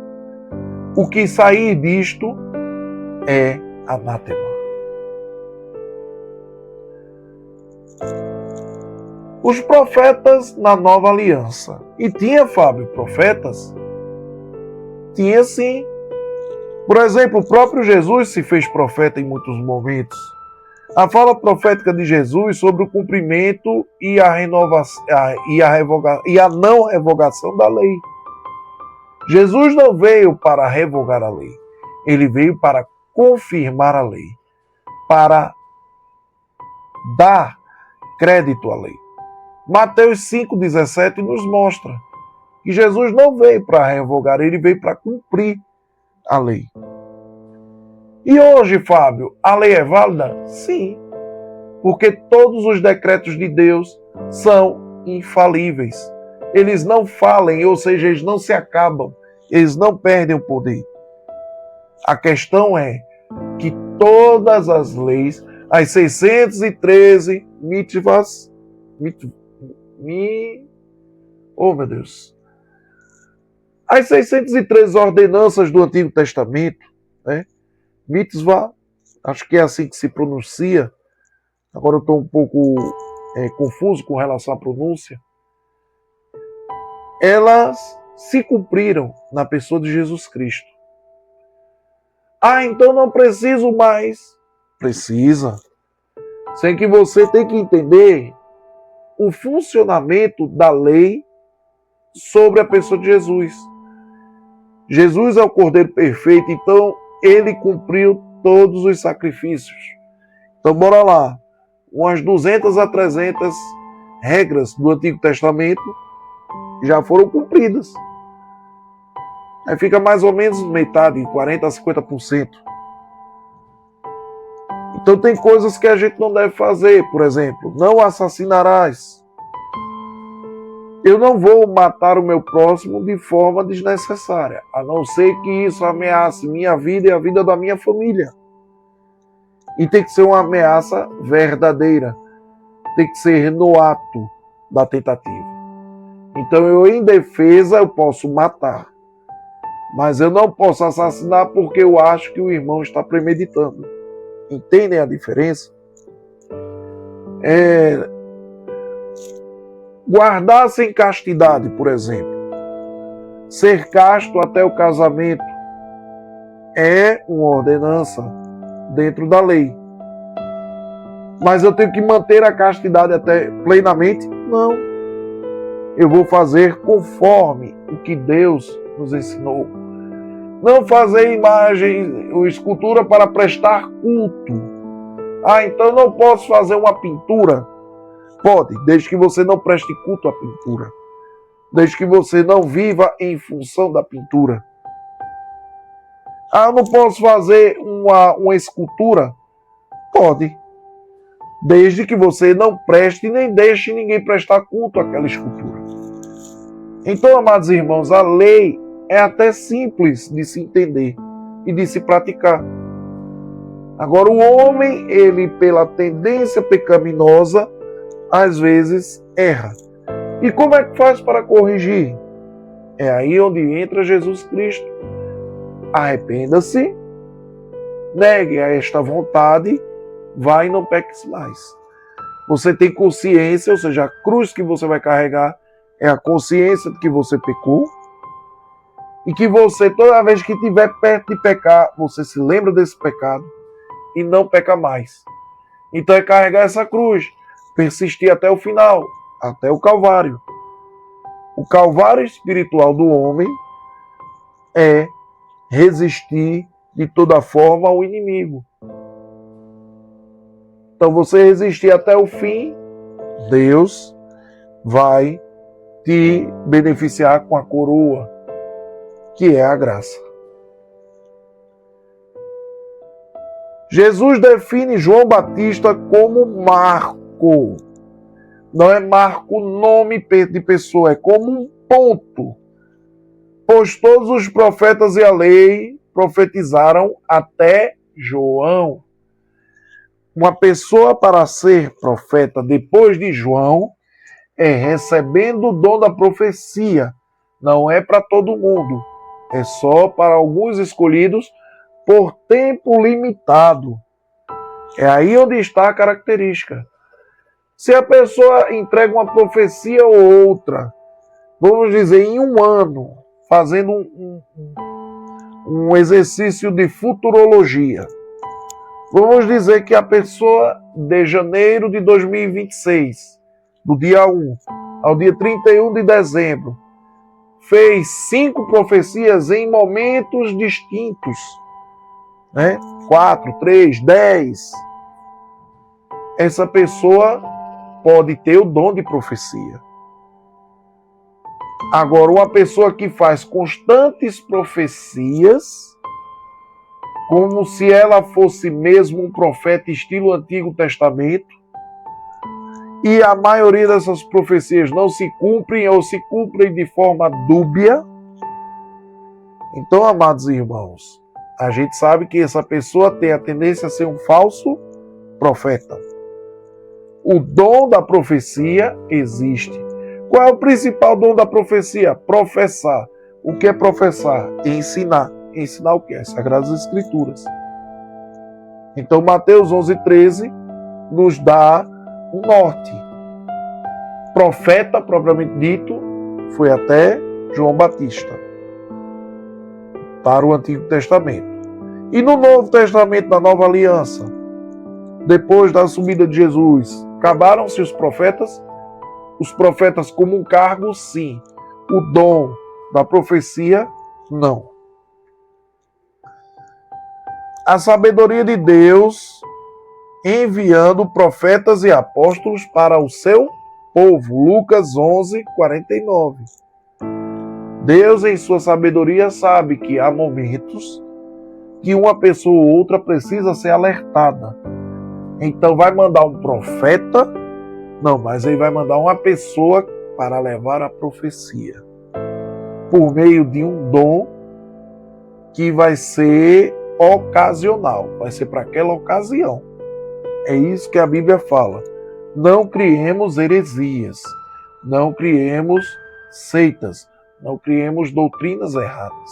O que sair disto é anátema. Os profetas na nova aliança. E tinha, Fábio, profetas? Tinha sim. Por exemplo, o próprio Jesus se fez profeta em muitos momentos. A fala profética de Jesus sobre o cumprimento e a renovação e a não revogação da lei. Jesus não veio para revogar a lei. Ele veio para confirmar a lei, para dar crédito à lei. Mateus 5,17 nos mostra que Jesus não veio para revogar, ele veio para cumprir a lei. E hoje, Fábio, a lei é válida? Sim, porque todos os decretos de Deus são infalíveis. Eles não falem, ou seja, eles não se acabam, eles não perdem o poder. A questão é que todas as leis, as 613 mitzvahs, oh meu Deus, as 613 ordenanças do Antigo Testamento, né? Mitzvah, acho que é assim que se pronuncia. Agora eu estou um pouco confuso com relação à pronúncia. Elas se cumpriram na pessoa de Jesus Cristo. Ah, então não preciso mais. Precisa. Sem que você tem que entender o funcionamento da lei sobre a pessoa de Jesus. Jesus é o Cordeiro perfeito, então ele cumpriu todos os sacrifícios. Então bora lá. Umas 200 a 300 regras do Antigo Testamento já foram cumpridas. Aí fica mais ou menos metade, 40% a 50%. Então tem coisas que a gente não deve fazer. Por exemplo, não assassinarás. Eu não vou matar o meu próximo de forma desnecessária, a não ser que isso ameace minha vida e a vida da minha família. E tem que ser uma ameaça verdadeira. Tem que ser no ato da tentativa. Então eu, em defesa, eu posso matar. Mas eu não posso assassinar porque eu acho que o irmão está premeditando. Entendem a diferença? Guardar-se em castidade, por exemplo. Ser casto até o casamento é uma ordenança dentro da lei. Mas eu tenho que manter a castidade até plenamente? Não. Eu vou fazer conforme o que Deus nos ensinou. Não fazer imagem ou escultura para prestar culto. Então eu não posso fazer uma pintura? Pode, desde que você não preste culto à pintura. Desde que você não viva em função da pintura. Eu não posso fazer uma escultura? Pode. Desde que você não preste nem deixe ninguém prestar culto àquela escultura. Então, amados irmãos, a lei é até simples de se entender e de se praticar. Agora, o homem, ele, pela tendência pecaminosa, às vezes erra. E como é que faz para corrigir? É aí onde entra Jesus Cristo. Arrependa-se, negue a esta vontade, vai e não peques mais. Você tem consciência, ou seja, a cruz que você vai carregar é a consciência de que você pecou e que você, toda vez que estiver perto de pecar, você se lembra desse pecado e não peca mais. Então é carregar essa cruz, persistir até o final, até o Calvário. O Calvário espiritual do homem é resistir de toda forma ao inimigo. Então você resistir até o fim, Deus vai te beneficiar com a coroa, que é a graça. Jesus define João Batista como marco. Não é marco nome de pessoa, é como um ponto. Pois todos os profetas e a lei profetizaram até João. Uma pessoa para ser profeta depois de João é recebendo o dom da profecia. Não é para todo mundo. É só para alguns escolhidos por tempo limitado. É aí onde está a característica. Se a pessoa entrega uma profecia ou outra, vamos dizer, em um ano, fazendo um exercício de futurologia, vamos dizer que a pessoa, de janeiro de 2026, do dia 1 ao dia 31 de dezembro, fez 5 profecias em momentos distintos, né? 4, 3, 10. Essa pessoa pode ter o dom de profecia. Agora, uma pessoa que faz constantes profecias, como se ela fosse mesmo um profeta estilo Antigo Testamento, e a maioria dessas profecias não se cumprem ou se cumprem de forma dúbia, então, amados irmãos, a gente sabe que essa pessoa tem a tendência a ser um falso profeta. O dom da profecia existe. Qual é o principal dom da profecia? Professar. O que é professar? Ensinar. Ensinar o que? As Sagradas Escrituras. Então, Mateus 11:13 nos dá um norte. Profeta, propriamente dito, foi até João Batista, para o Antigo Testamento. E no Novo Testamento, na Nova Aliança, depois da subida de Jesus, acabaram-se os profetas? Os profetas como um cargo, sim. O dom da profecia, não. A sabedoria de Deus enviando profetas e apóstolos para o seu povo. Lucas 11:49. Deus, em sua sabedoria, sabe que há momentos que uma pessoa ou outra precisa ser alertada. Então vai mandar um profeta? Não, mas ele vai mandar uma pessoa para levar a profecia. Por meio de um dom que vai ser ocasional, vai ser para aquela ocasião. É isso que a Bíblia fala. Não criemos heresias, não criemos seitas, não criemos doutrinas erradas.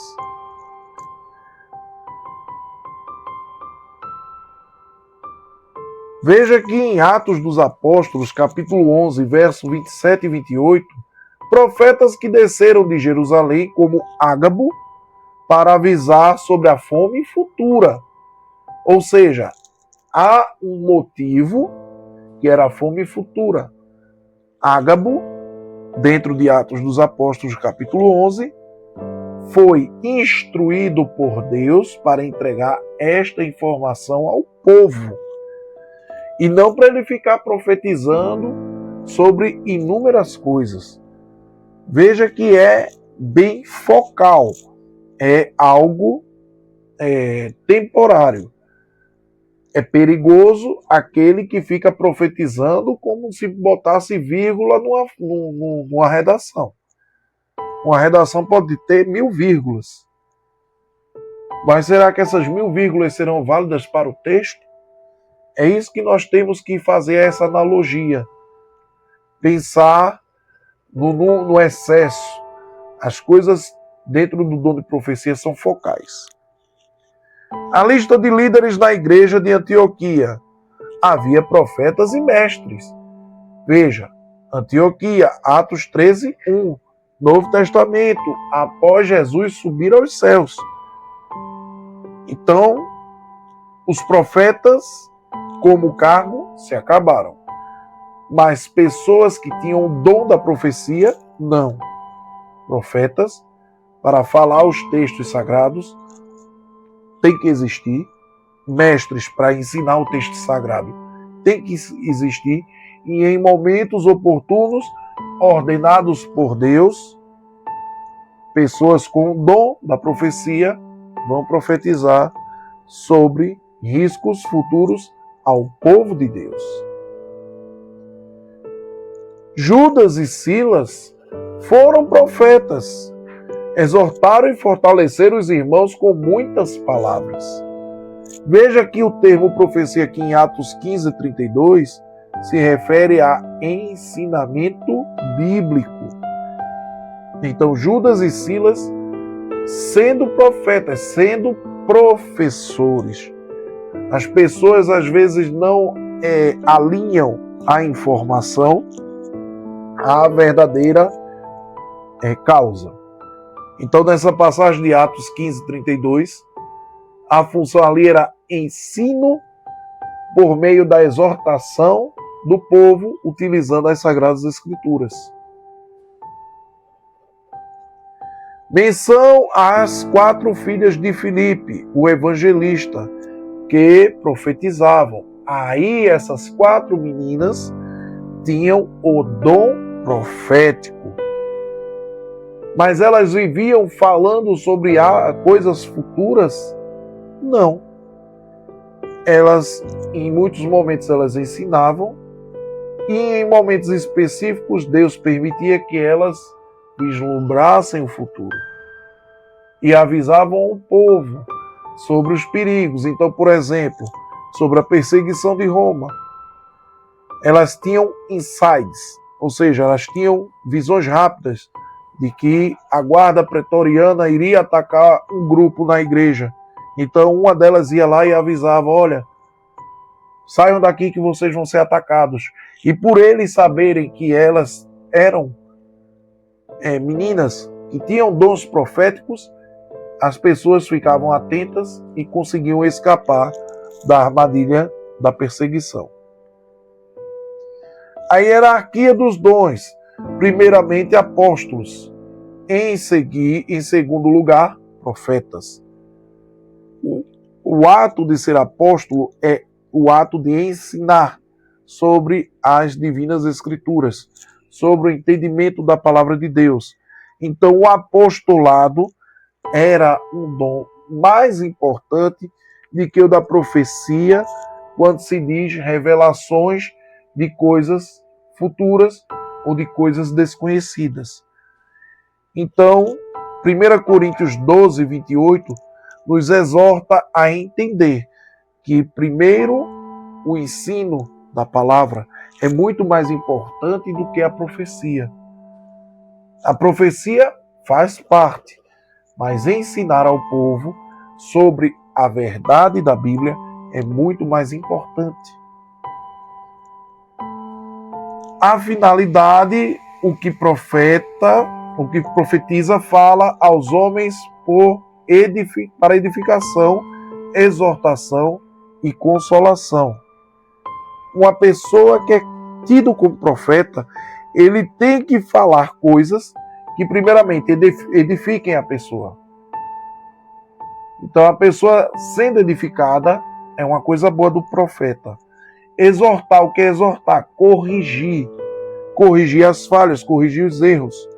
Veja que em Atos dos Apóstolos, capítulo 11, versos 27 e 28, profetas que desceram de Jerusalém como Ágabo para avisar sobre a fome futura. Ou seja, há um motivo que era a fome futura. Ágabo, dentro de Atos dos Apóstolos, capítulo 11, foi instruído por Deus para entregar esta informação ao povo. E não para ele ficar profetizando sobre inúmeras coisas. Veja que é bem focal. É algo temporário. É perigoso aquele que fica profetizando como se botasse vírgula numa redação. Uma redação pode ter 1000 vírgulas. Mas será que essas 1000 vírgulas serão válidas para o texto? É isso que nós temos que fazer essa analogia. Pensar no excesso. As coisas dentro do dom de profecia são focais. A lista de líderes na igreja de Antioquia. Havia profetas e mestres. Veja, Antioquia, Atos 13, 1. Novo Testamento, após Jesus subir aos céus. Então, os profetas, como cargo, se acabaram. Mas pessoas que tinham o dom da profecia, não. Profetas, para falar os textos sagrados, tem que existir. Mestres, para ensinar o texto sagrado, tem que existir. E em momentos oportunos, ordenados por Deus, pessoas com o dom da profecia vão profetizar sobre riscos futuros ao povo de Deus. Judas e Silas foram profetas, exortaram e fortaleceram os irmãos com muitas palavras. Veja que o termo profecia aqui em Atos 15, 32 se refere a ensinamento bíblico. Então, Judas e Silas, sendo profetas, sendo professores. As pessoas às vezes não alinham a informação à verdadeira causa. Então, nessa passagem de Atos 15, 32, a função ali era ensino por meio da exortação do povo, utilizando as Sagradas Escrituras. Menção às 4 filhas de Filipe, o evangelista, que profetizavam. Aí essas 4 meninas tinham o dom profético. Mas elas viviam falando sobre coisas futuras? Não. Elas, em muitos momentos, elas ensinavam, e em momentos específicos, Deus permitia que elas vislumbrassem o futuro e avisavam o povo sobre os perigos. Então, por exemplo, sobre a perseguição de Roma, elas tinham insights, ou seja, elas tinham visões rápidas de que a guarda pretoriana iria atacar um grupo na igreja. Então, uma delas ia lá e avisava: olha, saiam daqui que vocês vão ser atacados. E por eles saberem que elas eram meninas que tinham dons proféticos, as pessoas ficavam atentas e conseguiam escapar da armadilha da perseguição. A hierarquia dos dons: primeiramente apóstolos, em segundo lugar profetas. O ato de ser apóstolo é o ato de ensinar sobre as divinas escrituras, sobre o entendimento da palavra de Deus. Então, o apostolado era um dom mais importante do que o da profecia, quando se diz revelações de coisas futuras ou de coisas desconhecidas. Então, 1 Coríntios 12, 28, nos exorta a entender que, primeiro, o ensino da palavra é muito mais importante do que a profecia. A profecia faz parte, mas ensinar ao povo sobre a verdade da Bíblia é muito mais importante. A finalidade, o que profetiza, fala aos homens para edificação, exortação e consolação. Uma pessoa que é tido como profeta, ele tem que falar coisas que primeiramente edifiquem a pessoa. Então a pessoa sendo edificada é uma coisa boa do profeta. Exortar, o que é exortar? Corrigir as falhas, corrigir os erros.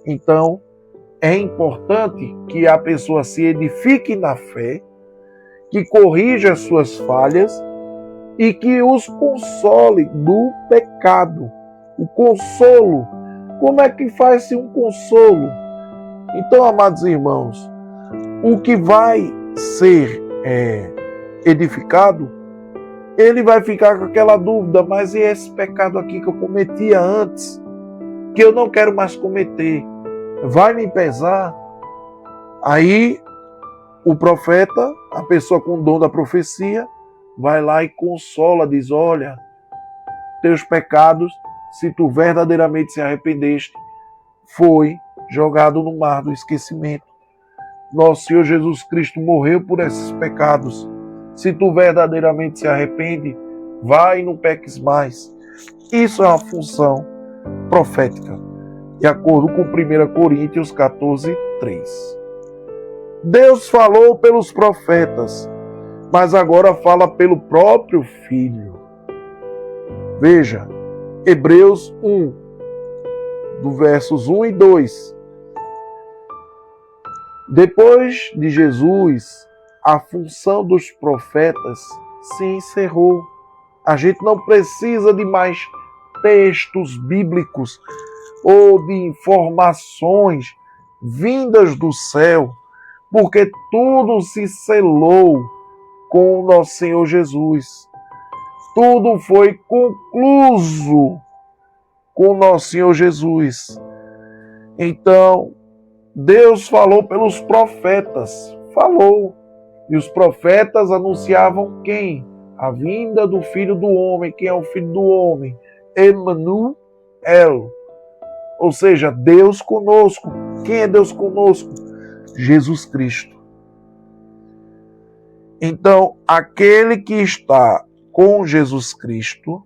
Então é importante que a pessoa se edifique na fé, que corrija as suas falhas e que os console do pecado. O consolo. Como é que faz-se um consolo? Então, amados irmãos, o que vai ser edificado, ele vai ficar com aquela dúvida, mas e esse pecado aqui que eu cometia antes, que eu não quero mais cometer, vai me pesar? Aí, o profeta, a pessoa com o dom da profecia, vai lá e consola, diz, olha, teus pecados, se tu verdadeiramente se arrependeste, foi jogado no mar do esquecimento. Nosso Senhor Jesus Cristo morreu por esses pecados. Se tu verdadeiramente se arrepende, vai e não peques mais. Isso é uma função profética, de acordo com 1 Coríntios 14, 3. Deus falou pelos profetas, mas agora fala pelo próprio Filho. Veja, Hebreus 1, do versos 1 e 2. Depois de Jesus, a função dos profetas se encerrou. A gente não precisa de mais textos bíblicos ou de informações vindas do céu, porque tudo se selou com o nosso Senhor Jesus. Tudo foi concluído com o nosso Senhor Jesus. Então, Deus falou pelos profetas. Falou. E os profetas anunciavam quem? A vinda do Filho do Homem. Quem é o Filho do Homem? Emmanuel. Ou seja, Deus conosco. Quem é Deus conosco? Jesus Cristo. Então, aquele que está com Jesus Cristo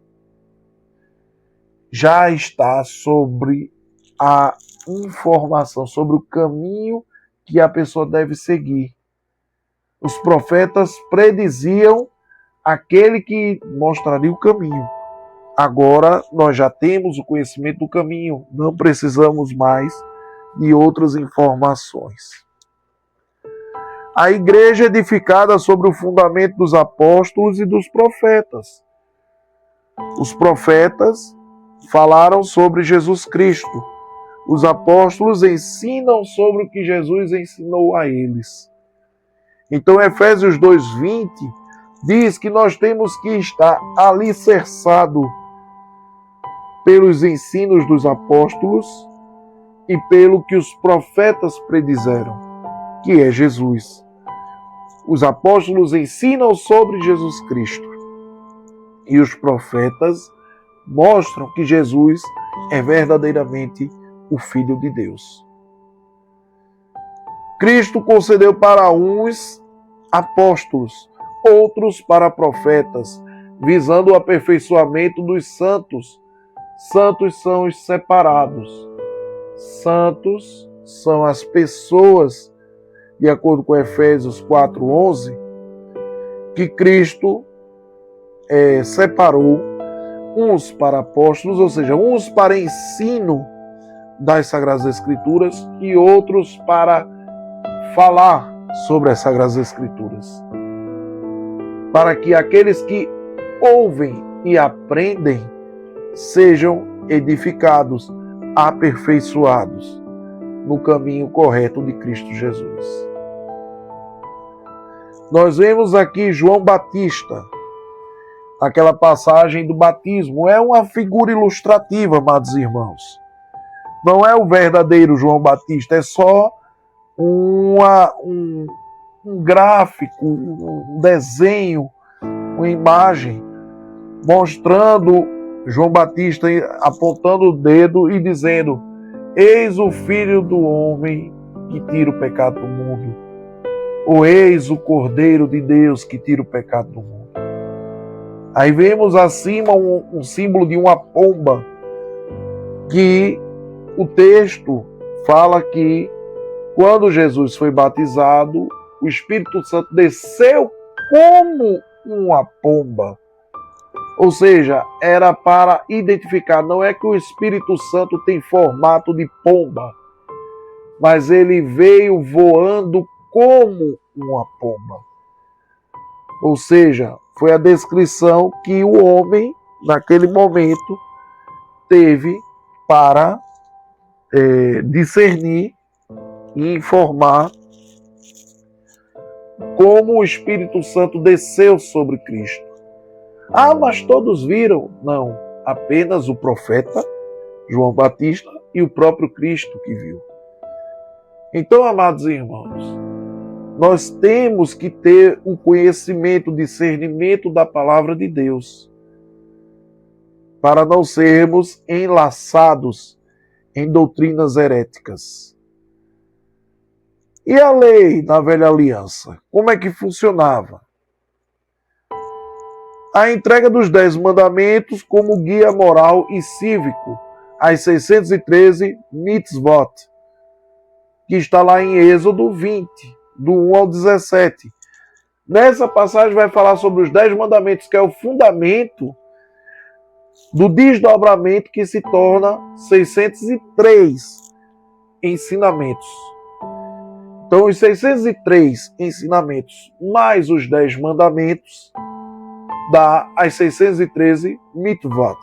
já está sobre a informação, sobre o caminho que a pessoa deve seguir. Os profetas prediziam aquele que mostraria o caminho. Agora nós já temos o conhecimento do caminho, não precisamos mais de outras informações. A igreja é edificada sobre o fundamento dos apóstolos e dos profetas. Os profetas falaram sobre Jesus Cristo. Os apóstolos ensinam sobre o que Jesus ensinou a eles. Então, Efésios 2:20 diz que nós temos que estar alicerçado pelos ensinos dos apóstolos e pelo que os profetas predizeram, que é Jesus. Os apóstolos ensinam sobre Jesus Cristo e os profetas mostram que Jesus é verdadeiramente o Filho de Deus. Cristo concedeu para uns apóstolos, outros para profetas, visando o aperfeiçoamento dos santos. Santos são os separados. Santos são as pessoas, de acordo com Efésios 4:11, que Cristo separou uns para apóstolos, ou seja, uns para ensino das Sagradas Escrituras e outros para falar sobre as Sagradas Escrituras. Para que aqueles que ouvem e aprendem sejam edificados, aperfeiçoados no caminho correto de Cristo Jesus. Nós vemos aqui João Batista, aquela passagem do batismo, é uma figura ilustrativa, amados irmãos. Não é o verdadeiro João Batista, é só um gráfico, um desenho, uma imagem, mostrando João Batista apontando o dedo e dizendo: eis o Filho do Homem que tira o pecado do mundo. Ou eis o Cordeiro de Deus que tira o pecado do mundo. Aí vemos acima um símbolo de uma pomba, que o texto fala que quando Jesus foi batizado, o Espírito Santo desceu como uma pomba. Ou seja, era para identificar, não é que o Espírito Santo tem formato de pomba, mas ele veio voando como uma pomba. Ou seja, foi a descrição que o homem, naquele momento, teve para discernir e informar como o Espírito Santo desceu sobre Cristo. Ah, mas todos viram? Não, apenas o profeta João Batista e o próprio Cristo que viu. Então, amados irmãos, nós temos que ter um conhecimento, discernimento da palavra de Deus, para não sermos enlaçados em doutrinas heréticas. E a lei na velha aliança? Como é que funcionava? A entrega dos 10 mandamentos como guia moral e cívico, as 613 mitzvot, que está lá em Êxodo 20, do 1 ao 17. Nessa passagem vai falar sobre os 10 mandamentos, que é o fundamento do desdobramento que se torna 603 ensinamentos. Então, os 603 ensinamentos mais os 10 mandamentos dá as 613 mitzvot.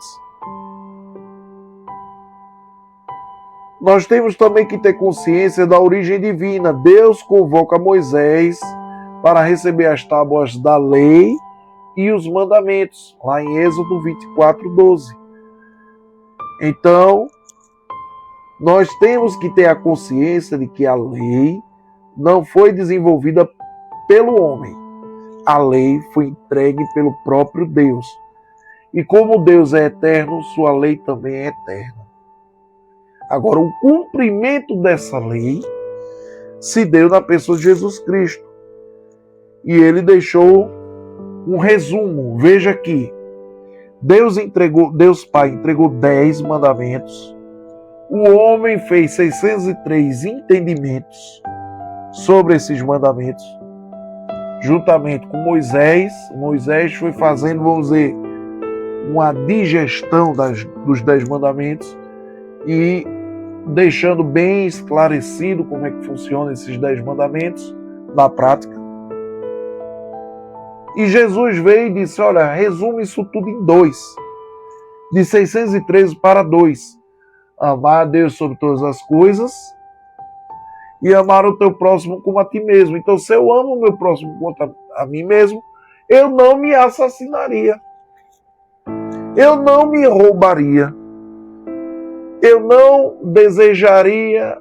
Nós temos também que ter consciência da origem divina. Deus convoca Moisés para receber as tábuas da lei e os mandamentos, lá em Êxodo 24:12. Então, nós temos que ter a consciência de que a lei não foi desenvolvida pelo homem. A lei foi entregue pelo próprio Deus. E como Deus é eterno, sua lei também é eterna. Agora, o cumprimento dessa lei se deu na pessoa de Jesus Cristo. E ele deixou um resumo. Veja aqui. Deus Pai entregou 10 mandamentos. O homem fez 603 entendimentos sobre esses mandamentos. Juntamente com Moisés. Moisés foi fazendo, vamos dizer, uma digestão dos 10 mandamentos e deixando bem esclarecido como é que funcionam esses 10 mandamentos na prática. E Jesus veio e disse: olha, resume isso tudo em 2. De 613 para 2. Amar a Deus sobre todas as coisas e amar o teu próximo como a ti mesmo. Então, se eu amo o meu próximo como a mim mesmo, eu não me assassinaria. Eu não me roubaria. Eu não desejaria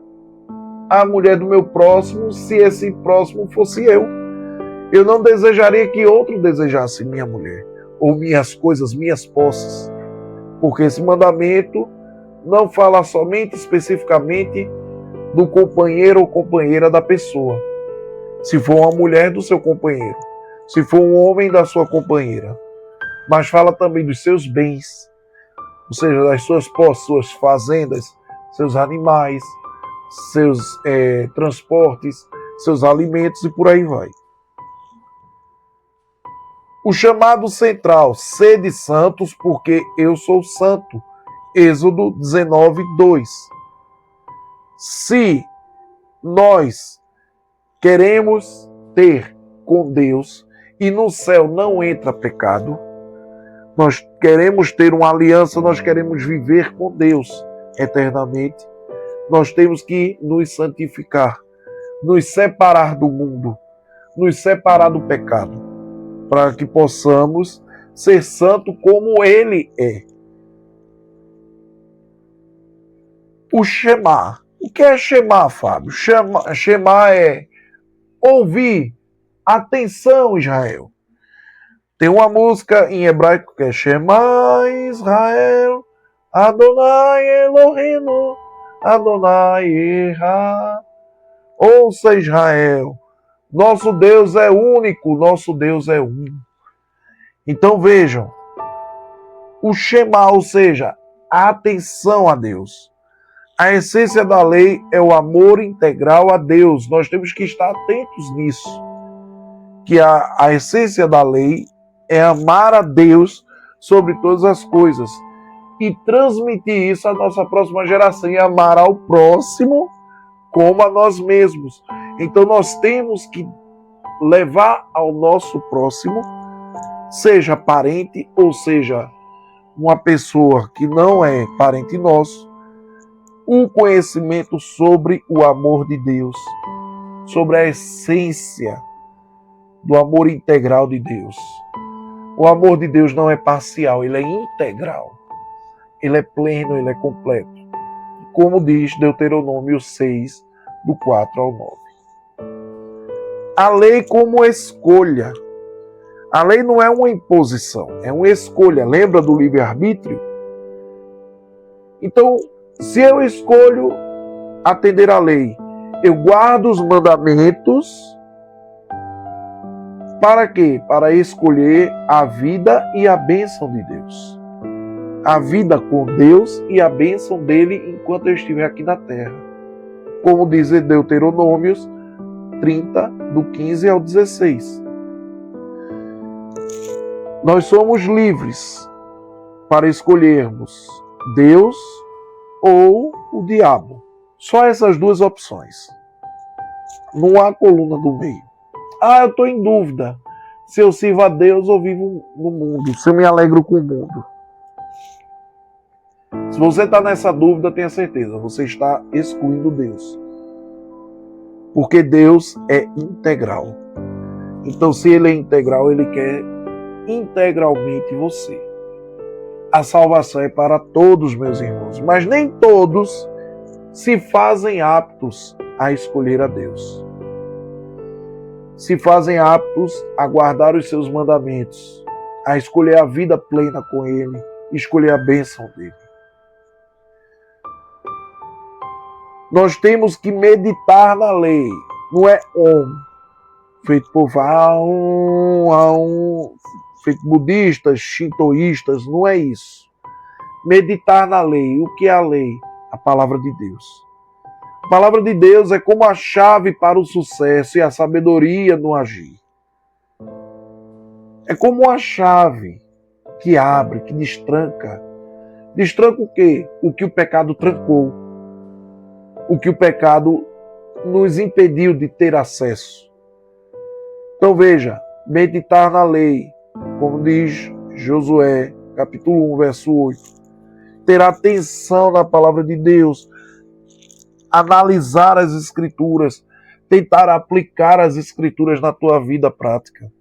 a mulher do meu próximo se esse próximo fosse eu. Eu não desejaria que outro desejasse minha mulher, ou minhas coisas, minhas posses. Porque esse mandamento não fala somente, especificamente, do companheiro ou companheira da pessoa. Se for uma mulher, do seu companheiro. Se for um homem, da sua companheira. Mas fala também dos seus bens, ou seja, das suas posses, suas fazendas, seus animais, seus transportes, seus alimentos e por aí vai. O chamado central, sede santos, porque eu sou santo. Êxodo 19:2. Se nós queremos ter com Deus e no céu não entra pecado, nós queremos ter uma aliança, nós queremos viver com Deus eternamente, nós temos que nos santificar, nos separar do mundo, nos separar do pecado, para que possamos ser santo como Ele é. O Shema. O que é Shema, Fábio? Shema é ouvir. Atenção, Israel. Tem uma música em hebraico que é Shema Israel, Adonai Eloheinu, Adonai Erra. Ouça Israel, nosso Deus é único, nosso Deus é um. Então vejam, o Shema, ou seja, a atenção a Deus. A essência da lei é o amor integral a Deus. Nós temos que estar atentos nisso. Que a essência da lei é amar a Deus sobre todas as coisas e transmitir isso à nossa próxima geração e amar ao próximo como a nós mesmos. Então nós temos que levar ao nosso próximo, seja parente ou seja uma pessoa que não é parente nosso, um conhecimento sobre o amor de Deus, sobre a essência do amor integral de Deus. O amor de Deus não é parcial, ele é integral. Ele é pleno, ele é completo. Como diz Deuteronômio 6, do 4 ao 9. A lei como escolha. A lei não é uma imposição, é uma escolha. Lembra do livre-arbítrio? Então, se eu escolho atender à lei, eu guardo os mandamentos. Para quê? Para escolher a vida e a bênção de Deus. A vida com Deus e a bênção dele enquanto eu estiver aqui na terra. Como diz Deuteronômios 30, do 15 ao 16. Nós somos livres para escolhermos Deus ou o diabo. Só essas duas opções. Não há coluna do meio. Eu estou em dúvida se eu sirvo a Deus ou vivo no mundo, se eu me alegro com o mundo. Se você está nessa dúvida, tenha certeza, você está excluindo Deus. Porque Deus é integral. Então, se Ele é integral, Ele quer integralmente você. A salvação é para todos, meus irmãos, mas nem todos se fazem aptos a escolher a Deus. Se fazem aptos a guardar os seus mandamentos, a escolher a vida plena com Ele, escolher a bênção dele. Nós temos que meditar na lei, não é feito por feito budistas, shintoístas, não é isso. Meditar na lei. O que é a lei? A palavra de Deus. A palavra de Deus é como a chave para o sucesso e a sabedoria no agir. É como uma chave que abre, que destranca. Destranca o quê? O que o pecado trancou. O que o pecado nos impediu de ter acesso. Então veja, meditar na lei, como diz Josué, capítulo 1, verso 8. Ter atenção na palavra de Deus, analisar as Escrituras, tentar aplicar as Escrituras na tua vida prática.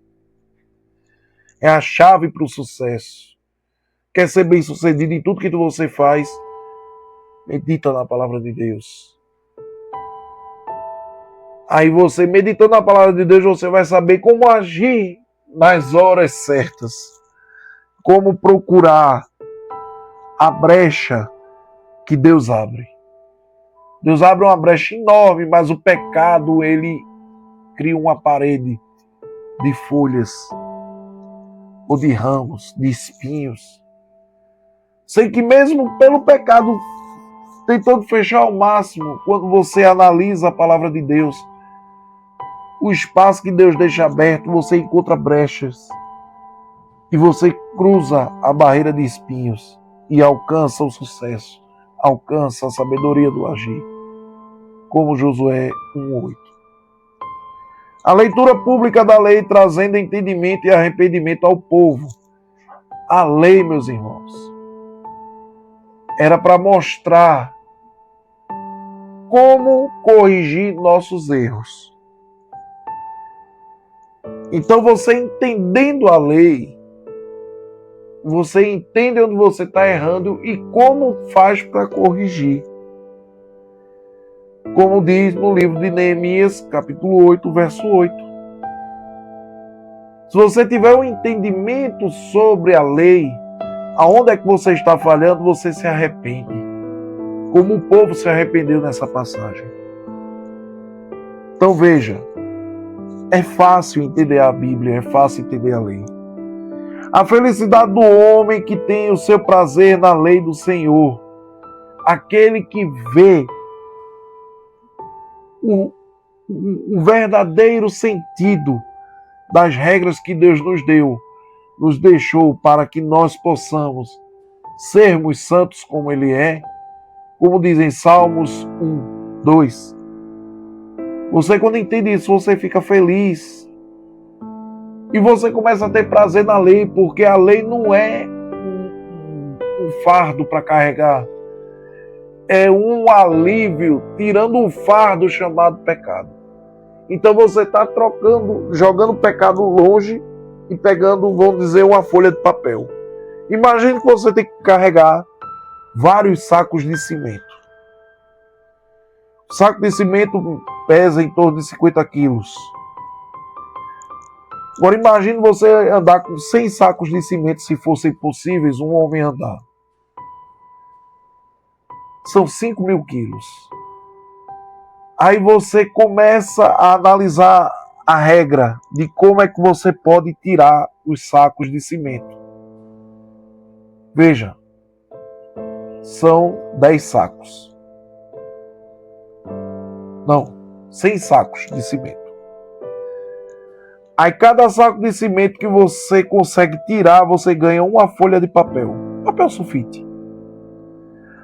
É a chave para o sucesso. Quer ser bem-sucedido em tudo que você faz? Medita na palavra de Deus. Aí você, meditando na palavra de Deus, você vai saber como agir nas horas certas. Como procurar a brecha que Deus abre. Deus abre uma brecha enorme, mas o pecado, ele cria uma parede de folhas, ou de ramos, de espinhos. Sei que mesmo pelo pecado, tentando fechar ao máximo, quando você analisa a palavra de Deus, o espaço que Deus deixa aberto, você encontra brechas. E você cruza a barreira de espinhos e alcança o sucesso, alcança a sabedoria do agir. Como Josué 1:8. A leitura pública da lei trazendo entendimento e arrependimento ao povo. A lei, meus irmãos, era para mostrar como corrigir nossos erros. Então você entendendo a lei, você entende onde você está errando e como faz para corrigir. Como diz no livro de Neemias, capítulo 8, verso 8. Se você tiver um entendimento sobre a lei, aonde é que você está falhando, você se arrepende. Como o povo se arrependeu nessa passagem. Então veja, é fácil entender a Bíblia, é fácil entender a lei. A felicidade do homem que tem o seu prazer na lei do Senhor. Aquele que vê o verdadeiro sentido das regras que Deus nos deixou para que nós possamos sermos santos como Ele é, como dizem Salmos 1, 2. Você, quando entende isso, você fica feliz. E você começa a ter prazer na lei, porque a lei não é um fardo para carregar. É um alívio, tirando um fardo chamado pecado. Então você está jogando o pecado longe e pegando, vamos dizer, uma folha de papel. Imagine que você tem que carregar vários sacos de cimento. O saco de cimento pesa em torno de 50 quilos. Agora imagine você andar com 100 sacos de cimento, se fossem possíveis um homem andar. São 5.000 quilos. Aí você começa a analisar a regra de como é que você pode tirar os sacos de cimento. Veja, são 10 sacos. Não, 100 sacos de cimento. Aí cada saco de cimento que você consegue tirar, você ganha uma folha de papel. Papel sulfite.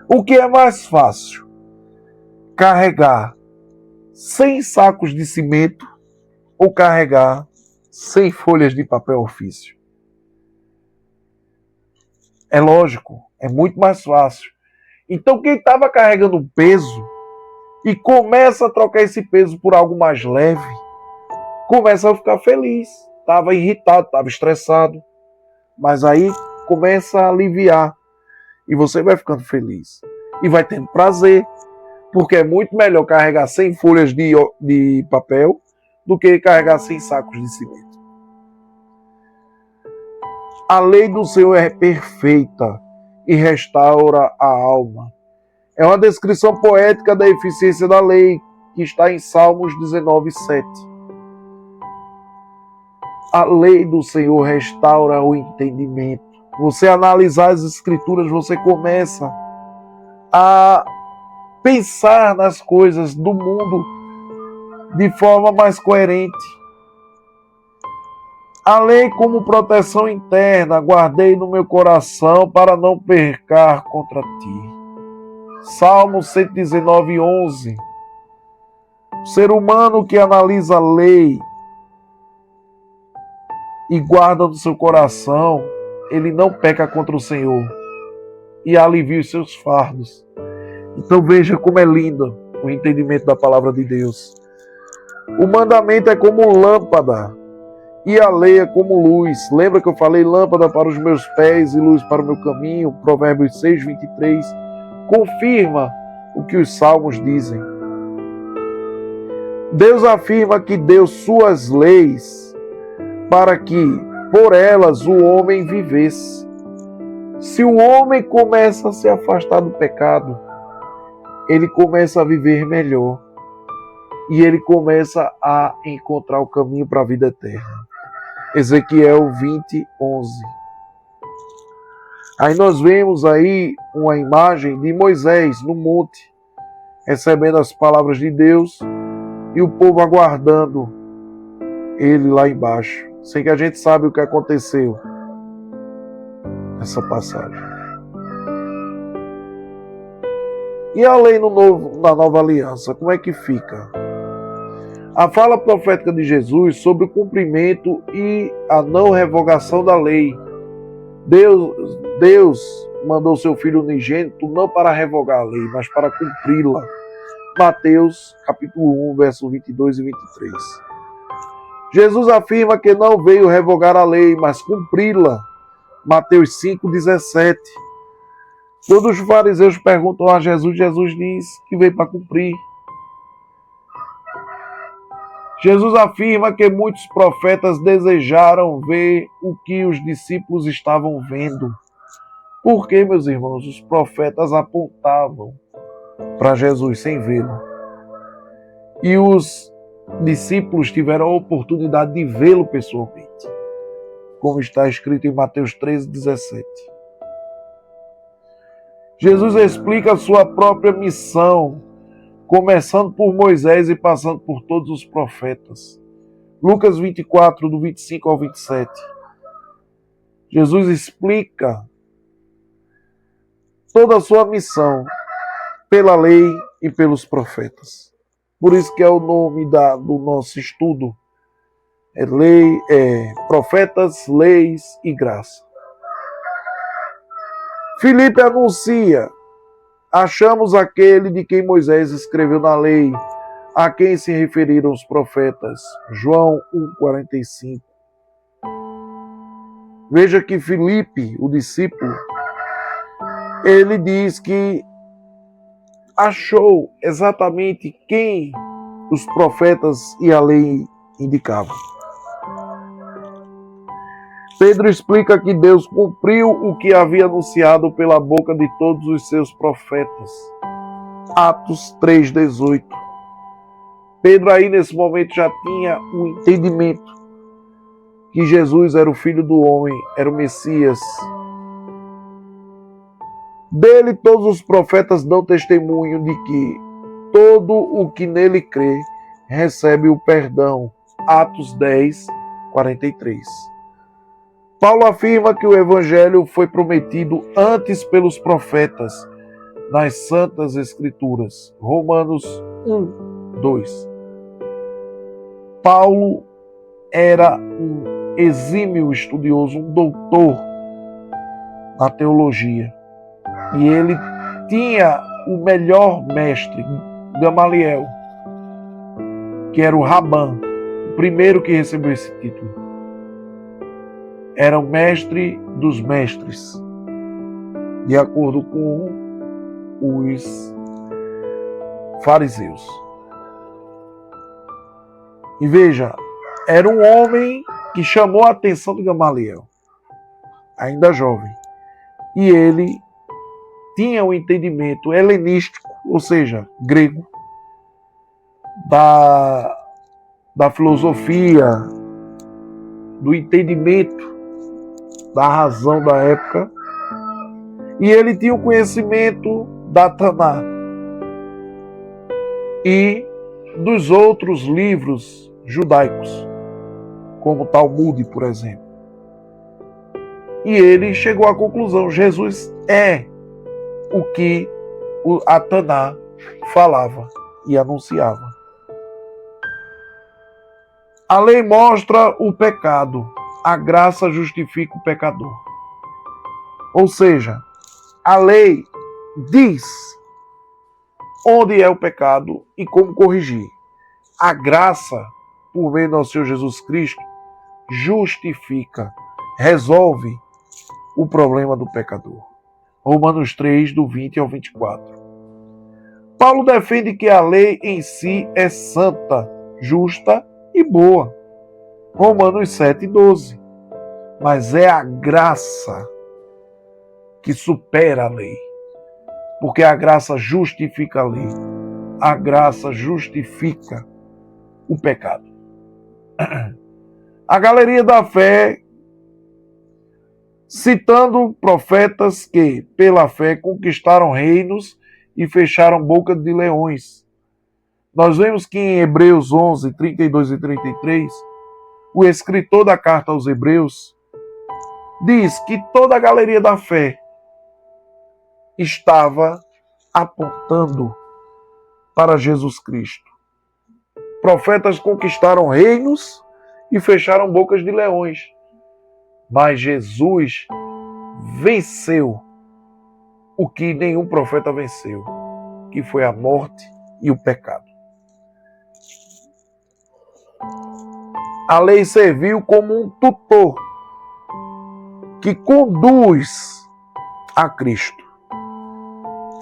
O que é mais fácil? Carregar 100 sacos de cimento ou carregar 100 folhas de papel ofício? É lógico, é muito mais fácil. Então quem estava carregando peso e começa a trocar esse peso por algo mais leve, começa a ficar feliz. Estava irritado, estava estressado, mas aí começa a aliviar. E você vai ficando feliz. E vai tendo prazer. Porque é muito melhor carregar 100 folhas de papel do que carregar 100 sacos de cimento. A lei do Senhor é perfeita e restaura a alma. É uma descrição poética da eficiência da lei, que está em Salmos 19, 7. A lei do Senhor restaura o entendimento. Você analisar as Escrituras, você começa a pensar nas coisas do mundo de forma mais coerente. A lei como proteção interna, guardei no meu coração para não pecar contra ti. Salmo 119, 11. O ser humano que analisa a lei e guarda no seu coração, ele não peca contra o Senhor e alivia os seus fardos. Então veja como é lindo o entendimento da palavra de Deus. O mandamento é como lâmpada e a lei é como luz. Lembra que eu falei lâmpada para os meus pés e luz para o meu caminho? Provérbios 6, 23. Confirma o que os salmos dizem. Deus afirma que deu suas leis para que por elas o homem vivesse. Se o homem começa a se afastar do pecado, ele começa a viver melhor. E ele começa a encontrar o caminho para a vida eterna. Ezequiel 20, 11. Aí nós vemos aí uma imagem de Moisés no monte, recebendo as palavras de Deus e o povo aguardando ele lá embaixo. Sem que a gente sabe o que aconteceu nessa passagem. E a lei na nova aliança, como é que fica? A fala profética de Jesus sobre o cumprimento e a não revogação da lei. Deus mandou seu Filho unigênito não para revogar a lei, mas para cumpri-la. Mateus capítulo 1, versos 22 e 23. Jesus afirma que não veio revogar a lei, mas cumpri-la. Mateus 5, 17. Quando os fariseus perguntam a Jesus, Jesus diz que veio para cumprir. Jesus afirma que muitos profetas desejaram ver o que os discípulos estavam vendo. Por que, meus irmãos, os profetas apontavam para Jesus sem vê-lo? E os discípulos tiveram a oportunidade de vê-lo pessoalmente, como está escrito em Mateus 13:17. Jesus explica a sua própria missão, começando por Moisés e passando por todos os profetas. Lucas 24, do 25 ao 27. Jesus explica toda a sua missão pela lei e pelos profetas. Por isso que é o nome do nosso estudo. Profetas, leis e graça. Filipe anuncia: achamos aquele de quem Moisés escreveu na lei, a quem se referiram os profetas. João 1,45. Veja que Filipe, o discípulo, ele diz que achou exatamente quem os profetas e a lei indicavam. Pedro explica que Deus cumpriu o que havia anunciado pela boca de todos os seus profetas. Atos 3,18. Pedro aí nesse momento já tinha o entendimento que Jesus era o Filho do Homem, era o Messias. Dele todos os profetas dão testemunho de que todo o que nele crê recebe o perdão. Atos 10:43. Paulo afirma que o Evangelho foi prometido antes pelos profetas nas Santas Escrituras. Romanos 1:2. Paulo era um exímio estudioso, um doutor na teologia. E ele tinha o melhor mestre, Gamaliel, que era o Rabã, o primeiro que recebeu esse título. Era o mestre dos mestres, de acordo com os fariseus. E veja, era um homem que chamou a atenção de Gamaliel, ainda jovem. E ele tinha um entendimento helenístico, ou seja, grego, da filosofia, do entendimento, da razão da época, e ele tinha o conhecimento da Taná e dos outros livros judaicos, como o Talmud, por exemplo. E ele chegou à conclusão: Jesus é o que a Taná falava e anunciava. A lei mostra o pecado, a graça justifica o pecador. Ou seja, a lei diz onde é o pecado e como corrigir. A graça, por meio do Senhor Jesus Cristo, justifica, resolve o problema do pecador. Romanos 3, do 20 ao 24. Paulo defende que a lei em si é santa, justa e boa. Romanos 7, 12. Mas é a graça que supera a lei. Porque a graça justifica a lei. A graça justifica o pecado. A galeria da fé, citando profetas que, pela fé, conquistaram reinos e fecharam bocas de leões. Nós vemos que em Hebreus 11, 32 e 33, o escritor da carta aos Hebreus diz que toda a galeria da fé estava apontando para Jesus Cristo. Profetas conquistaram reinos e fecharam bocas de leões. Mas Jesus venceu o que nenhum profeta venceu, que foi a morte e o pecado. A lei serviu como um tutor que conduz a Cristo.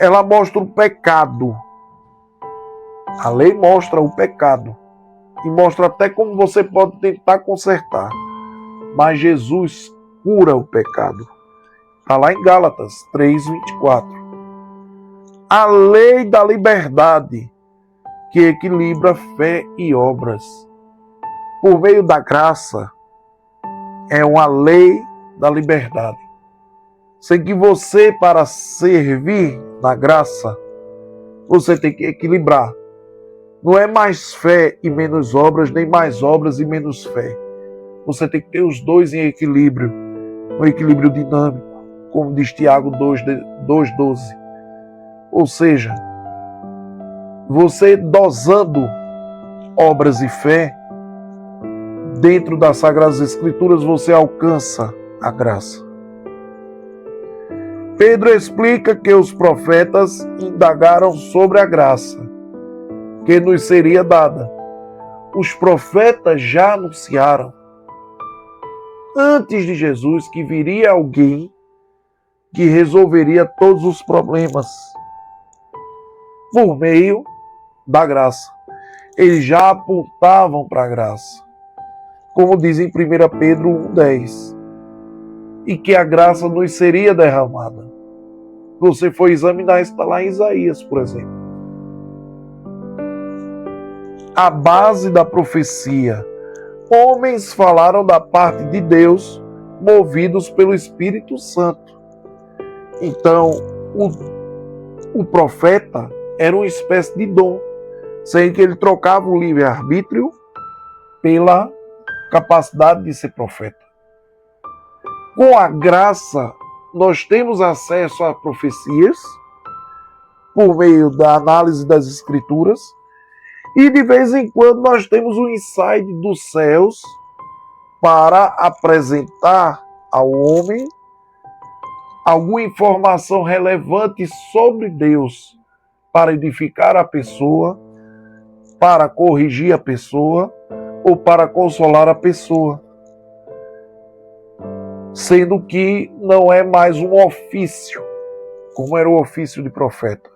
Ela mostra o pecado. A lei mostra o pecado e mostra até como você pode tentar consertar. Mas Jesus cura o pecado. Está lá em Gálatas 3:24. A lei da liberdade que equilibra fé e obras. Por meio da graça, é uma lei da liberdade. Sem que você, para servir na graça, você tem que equilibrar. Não é mais fé e menos obras, nem mais obras e menos fé. Você tem que ter os dois em equilíbrio, um equilíbrio dinâmico, como diz Tiago 2:12. Ou seja, você dosando obras e fé, dentro das Sagradas Escrituras você alcança a graça. Pedro explica que os profetas indagaram sobre a graça que nos seria dada. Os profetas já anunciaram, antes de Jesus, que viria alguém que resolveria todos os problemas por meio da graça. Eles já apontavam para a graça, como diz em 1 Pedro 1:10, e que a graça nos seria derramada. Você for examinar, está lá em Isaías, por exemplo. A base da profecia. Homens falaram da parte de Deus, movidos pelo Espírito Santo. Então, o profeta era uma espécie de dom, sendo que ele trocava o livre-arbítrio pela capacidade de ser profeta. Com a graça, nós temos acesso a profecias por meio da análise das Escrituras, e de vez em quando nós temos um insight dos céus para apresentar ao homem alguma informação relevante sobre Deus, para edificar a pessoa, para corrigir a pessoa ou para consolar a pessoa. Sendo que não é mais um ofício, como era o ofício de profeta.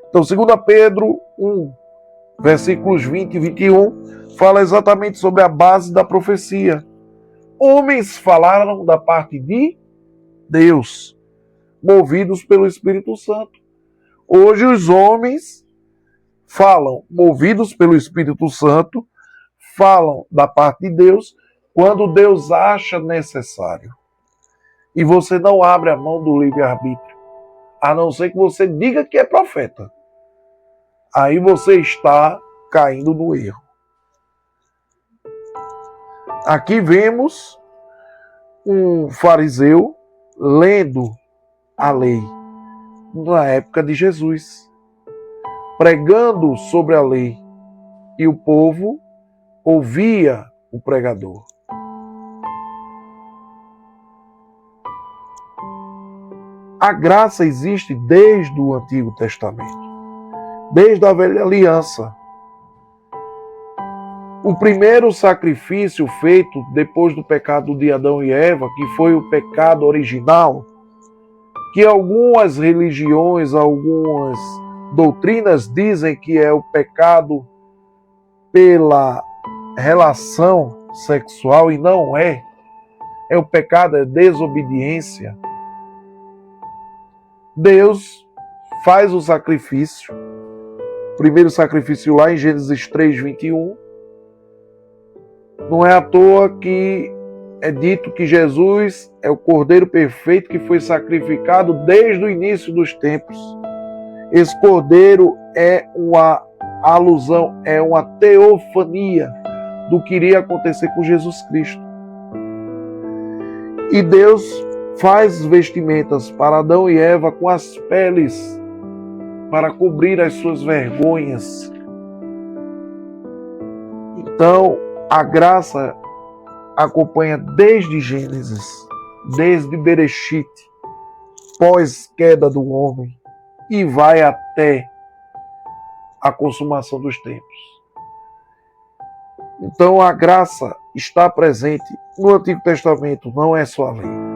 Então, 2 Pedro 1, versículos 20 e 21, fala exatamente sobre a base da profecia. Homens falaram da parte de Deus, movidos pelo Espírito Santo. Hoje os homens falam, movidos pelo Espírito Santo, falam da parte de Deus, quando Deus acha necessário. E você não abre a mão do livre-arbítrio, a não ser que você diga que é profeta. Aí você está caindo no erro. Aqui vemos um fariseu lendo a lei na época de Jesus, pregando sobre a lei, e o povo ouvia o pregador. A graça existe desde o Antigo Testamento, desde a Velha Aliança. O primeiro sacrifício feito depois do pecado de Adão e Eva, que foi o pecado original, que algumas religiões, algumas doutrinas dizem que é o pecado pela relação sexual, e não é. É o pecado, é desobediência. Deus faz o sacrifício, o primeiro sacrifício lá em Gênesis 3:21. Não é à toa que é dito que Jesus é o Cordeiro perfeito que foi sacrificado desde o início dos tempos. Esse Cordeiro é uma alusão, é uma teofania do que iria acontecer com Jesus Cristo. E Deus faz vestimentas para Adão e Eva com as peles para cobrir as suas vergonhas. Então, a graça acompanha desde Gênesis, desde Bereshit, pós-queda do homem, e vai até a consumação dos tempos. Então, a graça está presente no Antigo Testamento, não é só a lei.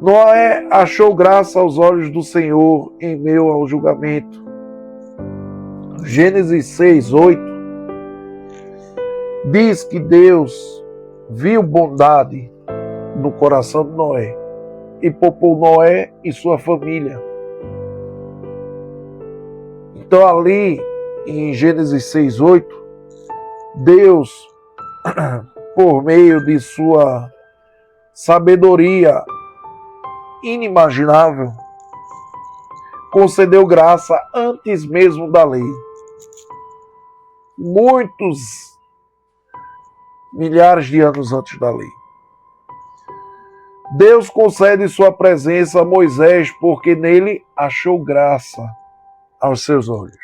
Noé achou graça aos olhos do Senhor em meio ao julgamento. Gênesis 6:8 diz que Deus viu bondade no coração de Noé e poupou Noé e sua família. Então ali em Gênesis 6:8, Deus, por meio de sua sabedoria inimaginável, concedeu graça antes mesmo da lei. Muitos milhares de anos antes da lei. Deus concede sua presença a Moisés porque nele achou graça aos seus olhos.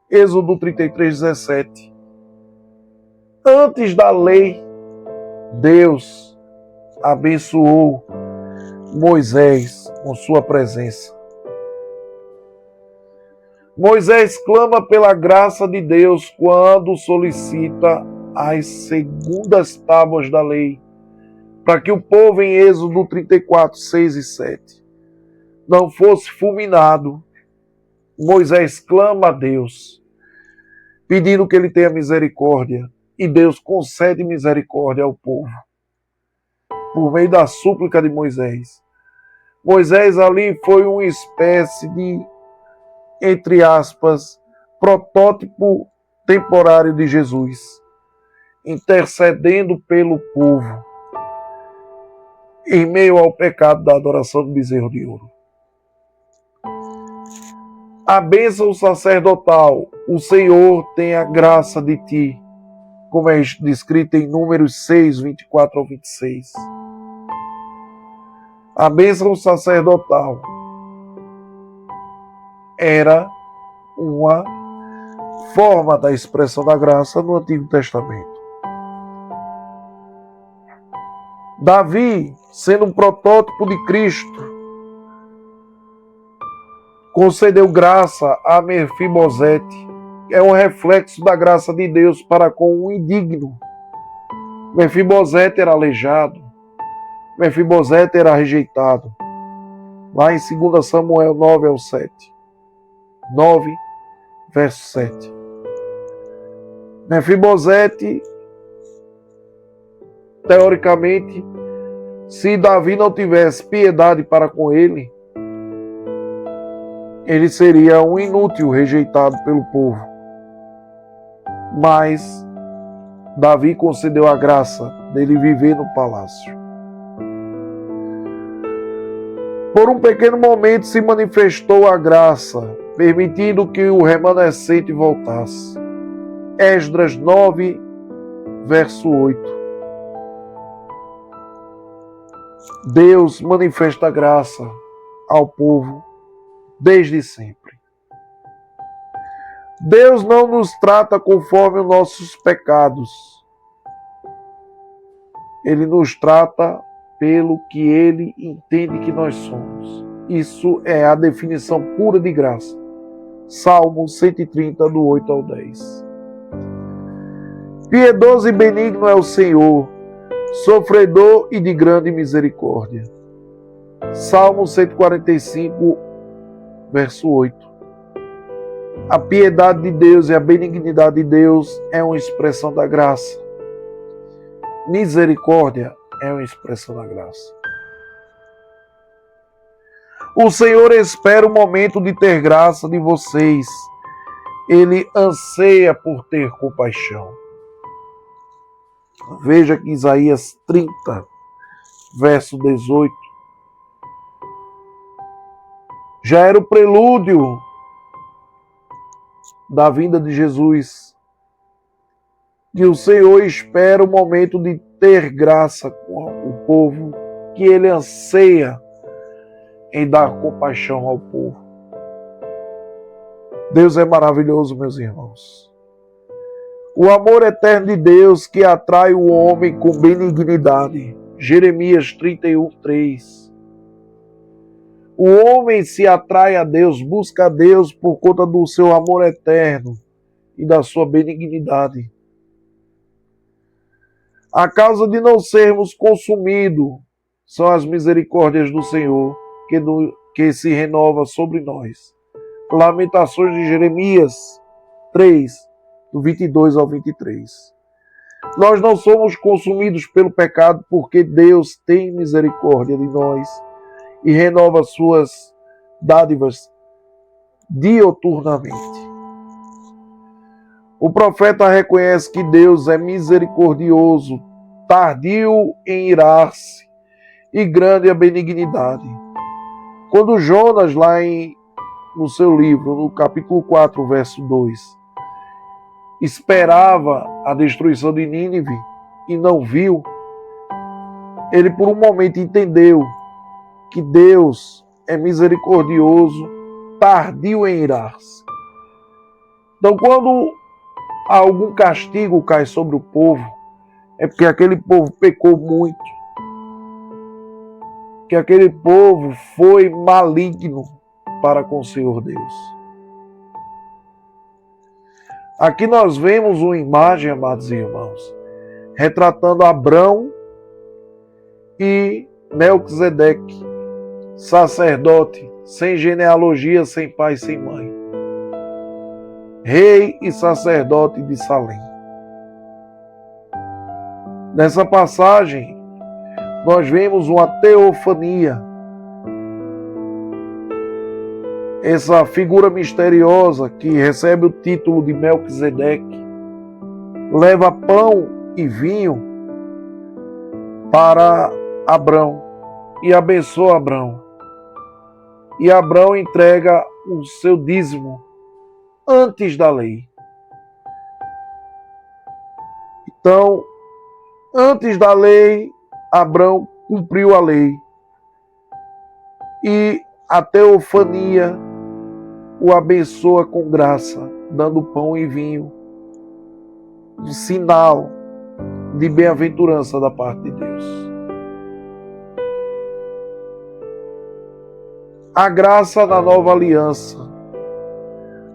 Êxodo 33:17. Antes da lei, Deus abençoou Moisés com sua presença. Moisés clama pela graça de Deus quando solicita as segundas tábuas da lei, para que o povo, em Êxodo 34:6 e 7, não fosse fulminado. Moisés clama a Deus, pedindo que ele tenha misericórdia, e Deus concede misericórdia ao povo, por meio da súplica de Moisés. Moisés ali foi uma espécie de, entre aspas, protótipo temporário de Jesus, intercedendo pelo povo, em meio ao pecado da adoração do bezerro de ouro. A bênção sacerdotal: o Senhor tem a graça de ti, como é descrito em Números 6, 24 ao 26. A bênção sacerdotal era uma forma da expressão da graça no Antigo Testamento. Davi, sendo um protótipo de Cristo, concedeu graça a Mefibosete. É um reflexo da graça de Deus para com o indigno. Mefibosete era aleijado. Mefibosete era rejeitado. Lá em 2 Samuel 9 ao 7. 9, verso 7. Mefibosete, teoricamente, se Davi não tivesse piedade para com ele, ele seria um inútil rejeitado pelo povo. Mas Davi concedeu a graça dele viver no palácio. Por um pequeno momento se manifestou a graça, permitindo que o remanescente voltasse. Esdras 9, verso 8. Deus manifesta graça ao povo desde sempre. Deus não nos trata conforme os nossos pecados. Ele nos trata pelo que Ele entende que nós somos. Isso é a definição pura de graça. Salmo 130, do 8 ao 10. Piedoso e benigno é o Senhor, sofredor e de grande misericórdia. Salmo 145, verso 8. A piedade de Deus e a benignidade de Deus é uma expressão da graça. Misericórdia é uma expressão da graça. O Senhor espera o momento de ter graça de vocês. Ele anseia por ter compaixão. Veja que Isaías 30, verso 18, já era o prelúdio da vinda de Jesus, que o Senhor espera o momento de ter graça com o povo, que Ele anseia em dar compaixão ao povo. Deus é maravilhoso, meus irmãos. O amor eterno de Deus que atrai o homem com benignidade. Jeremias 31, 3. O homem se atrai a Deus, busca a Deus por conta do seu amor eterno e da sua benignidade. A causa de não sermos consumidos são as misericórdias do Senhor que se renova sobre nós. Lamentações de Jeremias 3, do 22 ao 23. Nós não somos consumidos pelo pecado porque Deus tem misericórdia de nós e renova suas dádivas dioturnamente. O profeta reconhece que Deus é misericordioso, tardio em irar-se e grande a benignidade. Quando Jonas, no seu livro, no capítulo 4, verso 2, esperava a destruição de Nínive e não viu, ele por um momento entendeu que Deus é misericordioso, tardio em irar-se. Então, quando algum castigo cai sobre o povo, é porque aquele povo pecou muito, que aquele povo foi maligno para com o Senhor Deus. Aqui nós vemos uma imagem, amados irmãos, retratando Abrão e Melquisedeque, sacerdote, sem genealogia, sem pai, sem mãe. Rei e sacerdote de Salém. Nessa passagem, nós vemos uma teofania. Essa figura misteriosa que recebe o título de Melquisedeque leva pão e vinho para Abrão e abençoa Abrão. E Abrão entrega o seu dízimo antes da lei. Então, antes da lei, Abrão cumpriu a lei. E a teofania o abençoa com graça, dando pão e vinho, um sinal de bem-aventurança da parte de Deus. A graça da nova aliança.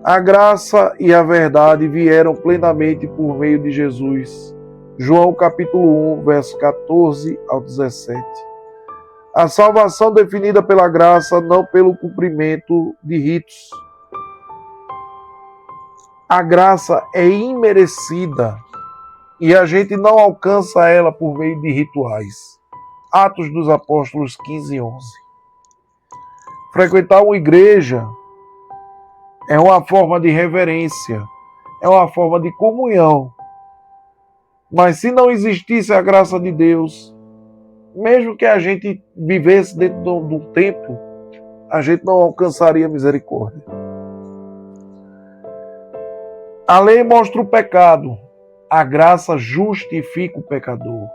A graça e a verdade vieram plenamente por meio de Jesus. João capítulo 1, verso 14 ao 17. A salvação definida pela graça, não pelo cumprimento de ritos. A graça é imerecida e a gente não alcança ela por meio de rituais. Atos dos Apóstolos 15 e 11. Frequentar uma igreja é uma forma de reverência, é uma forma de comunhão. Mas se não existisse a graça de Deus, mesmo que a gente vivesse dentro de um templo, a gente não alcançaria misericórdia. A lei mostra o pecado, a graça justifica o pecador.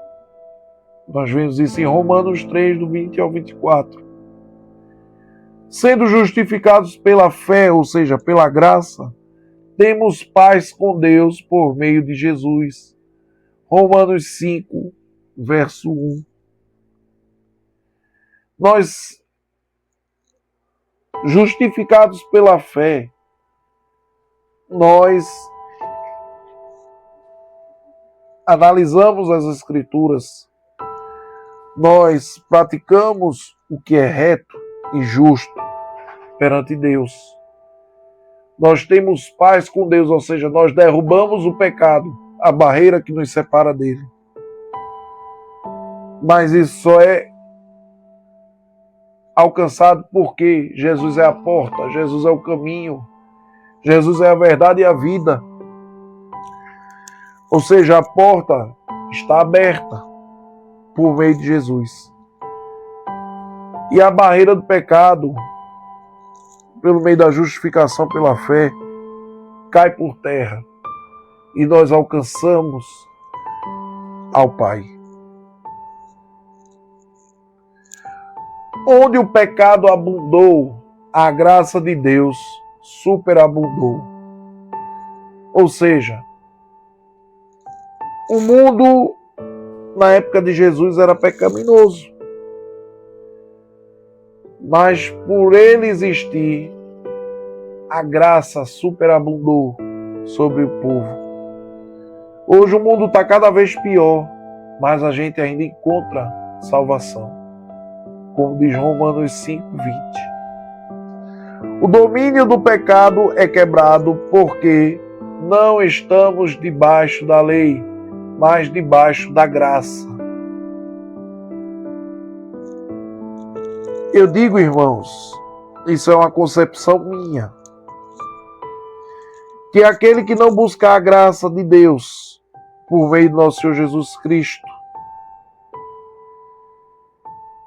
Nós vemos isso em Romanos 3, do 20 ao 24. Sendo justificados pela fé, ou seja, pela graça, temos paz com Deus por meio de Jesus. Romanos 5, verso 1. Nós, justificados pela fé, nós analisamos as Escrituras, nós praticamos o que é reto e justo perante Deus. Nós temos paz com Deus, ou seja, nós derrubamos o pecado, a barreira que nos separa dele. Mas isso só é alcançado porque Jesus é a porta, Jesus é o caminho, Jesus é a verdade e a vida. Ou seja, a porta está aberta por meio de Jesus. E a barreira do pecado, pelo meio da justificação pela fé, cai por terra. E nós alcançamos ao Pai. Onde o pecado abundou, a graça de Deus superabundou. Ou seja, o mundo na época de Jesus era pecaminoso. Mas por ele existir, a graça superabundou sobre o povo. Hoje o mundo está cada vez pior, mas a gente ainda encontra salvação. Como diz Romanos 5, 20. O domínio do pecado é quebrado porque não estamos debaixo da lei, mas debaixo da graça. Eu digo, irmãos, isso é uma concepção minha, que aquele que não buscar a graça de Deus por meio do nosso Senhor Jesus Cristo,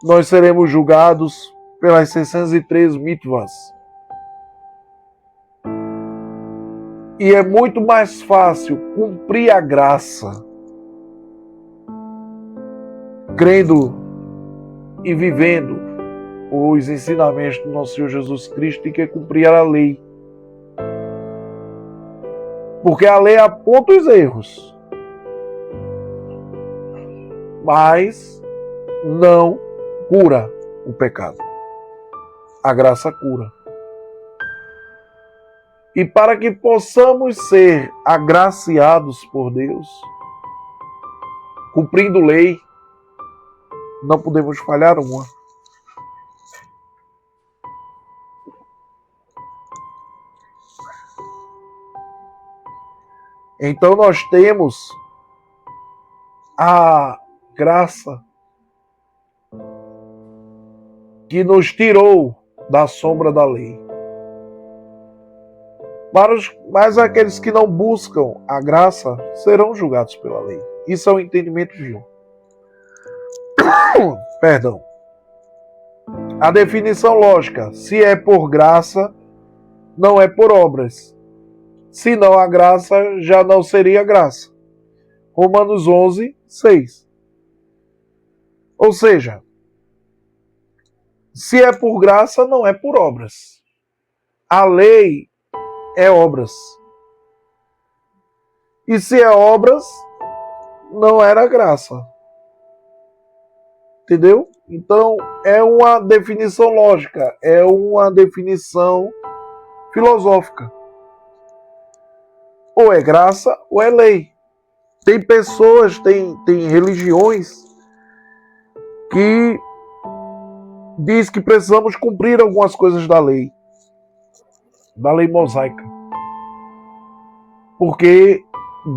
nós seremos julgados pelas 613 mitvas. E é muito mais fácil cumprir a graça, crendo e vivendo os ensinamentos do nosso Senhor Jesus Cristo, do que cumprir a lei. Porque a lei aponta os erros, mas não cura o pecado. A graça cura. E para que possamos ser agraciados por Deus, cumprindo lei, não podemos falhar uma. Então nós temos a graça que nos tirou da sombra da lei. Mas aqueles que não buscam a graça serão julgados pela lei. Isso é o entendimento de João. Perdão. A definição lógica: se é por graça, não é por obras. Se não a graça, já não seria graça. Romanos 11, 6. Ou seja, se é por graça, não é por obras. A lei é obras. E se é obras, não era graça. Entendeu? Então, é uma definição lógica, é uma definição filosófica. Ou é graça ou é lei. Tem pessoas, tem religiões que diz que precisamos cumprir algumas coisas da lei mosaica. Porque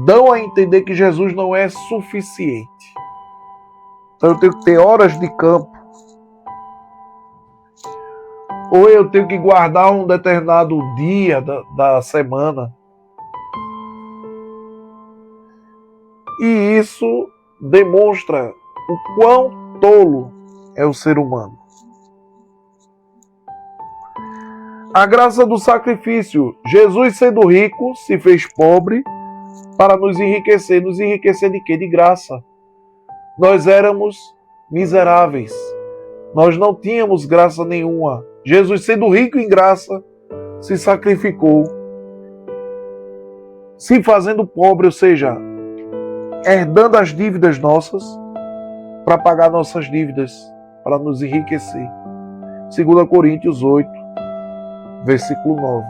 dão a entender que Jesus não é suficiente. Então eu tenho que ter horas de campo. Ou eu tenho que guardar um determinado dia da semana. E isso demonstra o quão tolo é o ser humano. A graça do sacrifício. Jesus, sendo rico, se fez pobre para nos enriquecer. Nos enriquecer de quê? De graça. Nós éramos miseráveis. Nós não tínhamos graça nenhuma. Jesus, sendo rico em graça, se sacrificou, se fazendo pobre, ou seja, herdando as dívidas nossas para pagar nossas dívidas, para nos enriquecer. 2 Coríntios 8, versículo 9.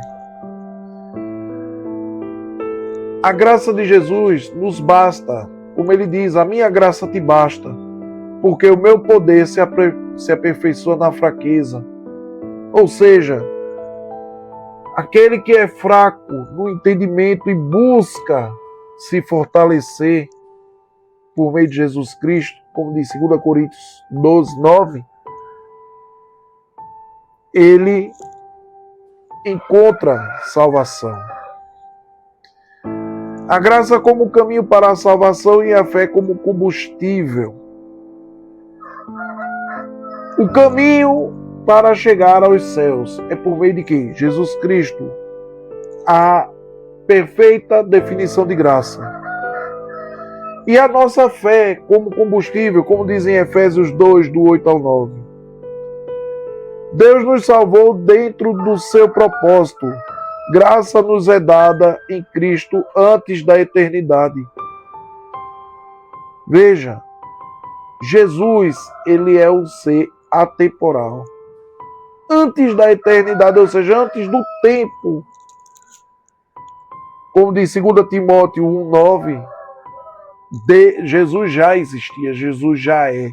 A graça de Jesus nos basta, como ele diz, a minha graça te basta, porque o meu poder se aperfeiçoa na fraqueza. Ou seja, aquele que é fraco no entendimento e busca se fortalecer por meio de Jesus Cristo, como diz 2 Coríntios 12, 9, ele encontra salvação. A graça como caminho para a salvação e a fé como combustível. O caminho para chegar aos céus é por meio de quê? Jesus Cristo. A perfeita definição de graça. E a nossa fé como combustível, como diz em Efésios 2, do 8 ao 9. Deus nos salvou dentro do seu propósito. Graça nos é dada em Cristo antes da eternidade. Veja, Jesus, ele é um ser atemporal. Antes da eternidade, ou seja, antes do tempo. Como diz 2 Timóteo 1, 9, Jesus já existia, Jesus já é.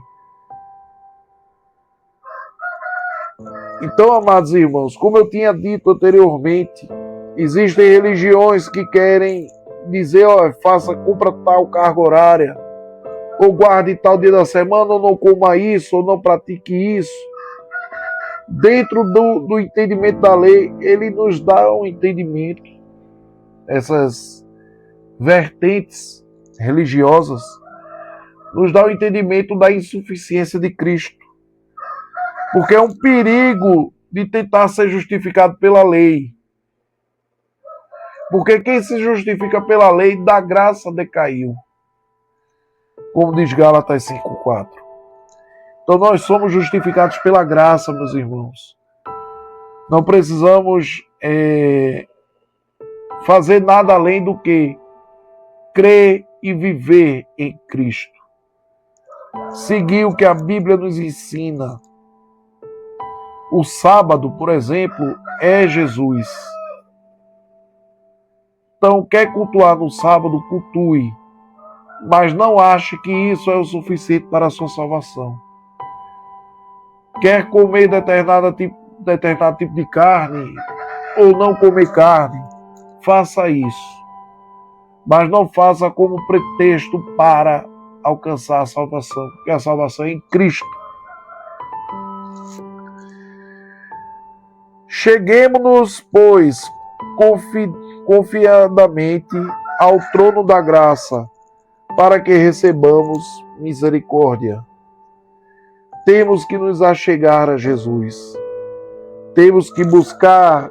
Então, amados irmãos, como eu tinha dito anteriormente, existem religiões que querem dizer, ó, compra tal carga horária, ou guarde tal dia da semana, ou não coma isso, ou não pratique isso. Dentro do entendimento da lei, ele nos dá um entendimento, essas vertentes religiosas, nos dá o entendimento da insuficiência de Cristo. Porque é um perigo de tentar ser justificado pela lei. Porque quem se justifica pela lei, da graça decaiu. Como diz Gálatas 5,4. Então nós somos justificados pela graça, meus irmãos. Não precisamos fazer nada além do que crer e viver em Cristo. Seguir o que a Bíblia nos ensina. O sábado, por exemplo, é Jesus. Então, quer cultuar no sábado, cultue. Mas não ache que isso é o suficiente para a sua salvação. Quer comer determinado tipo de carne ou não comer carne, faça isso. Mas não faça como pretexto para alcançar a salvação, porque a salvação é em Cristo. Cheguemo-nos, pois, confiadamente ao trono da graça, para que recebamos misericórdia. Temos que nos achegar a Jesus. Temos que buscar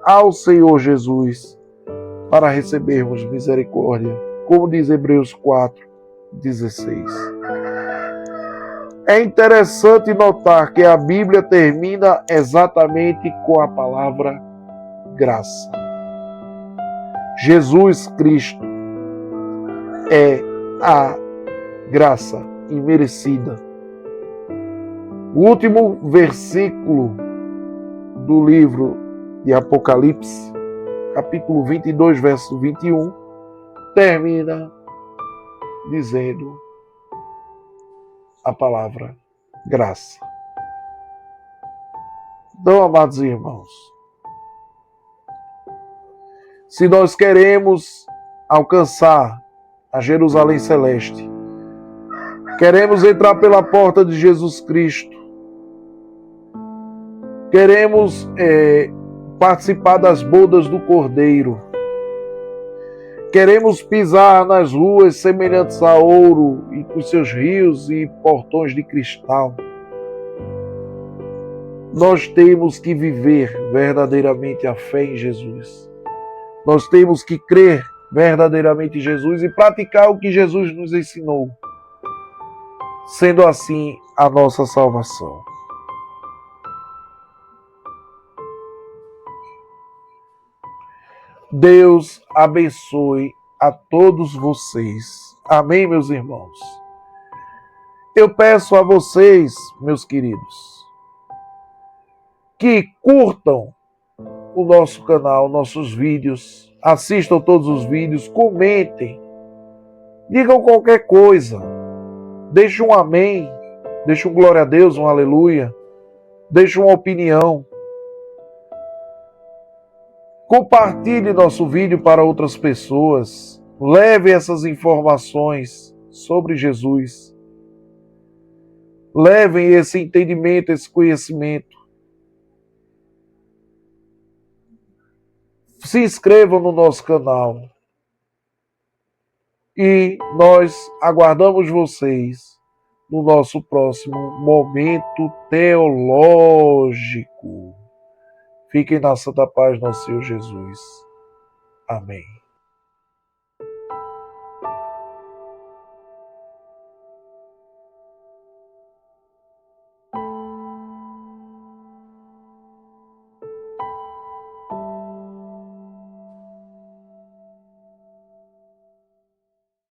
ao Senhor Jesus para recebermos misericórdia, como diz Hebreus 4:16. É interessante notar que a Bíblia termina exatamente com a palavra graça. Jesus Cristo é a graça imerecida. O último versículo do livro de Apocalipse, capítulo 22, verso 21, termina dizendo a palavra graça. Então, amados irmãos, se nós queremos alcançar a Jerusalém Celeste, queremos entrar pela porta de Jesus Cristo, queremos participar das bodas do Cordeiro, queremos pisar nas ruas semelhantes a ouro e com seus rios e portões de cristal, nós temos que viver verdadeiramente a fé em Jesus. Nós temos que crer verdadeiramente em Jesus e praticar o que Jesus nos ensinou, sendo assim a nossa salvação. Deus abençoe a todos vocês. Amém, meus irmãos? Eu peço a vocês, meus queridos, que curtam o nosso canal, nossos vídeos, assistam todos os vídeos, comentem, digam qualquer coisa, deixem um amém, deixem um glória a Deus, um aleluia, deixem uma opinião. Compartilhe nosso vídeo para outras pessoas. Leve essas informações sobre Jesus. Levem esse entendimento, esse conhecimento. Se inscrevam no nosso canal. E nós aguardamos vocês no nosso próximo momento teológico. Fiquem na santa paz, nosso Senhor Jesus. Amém.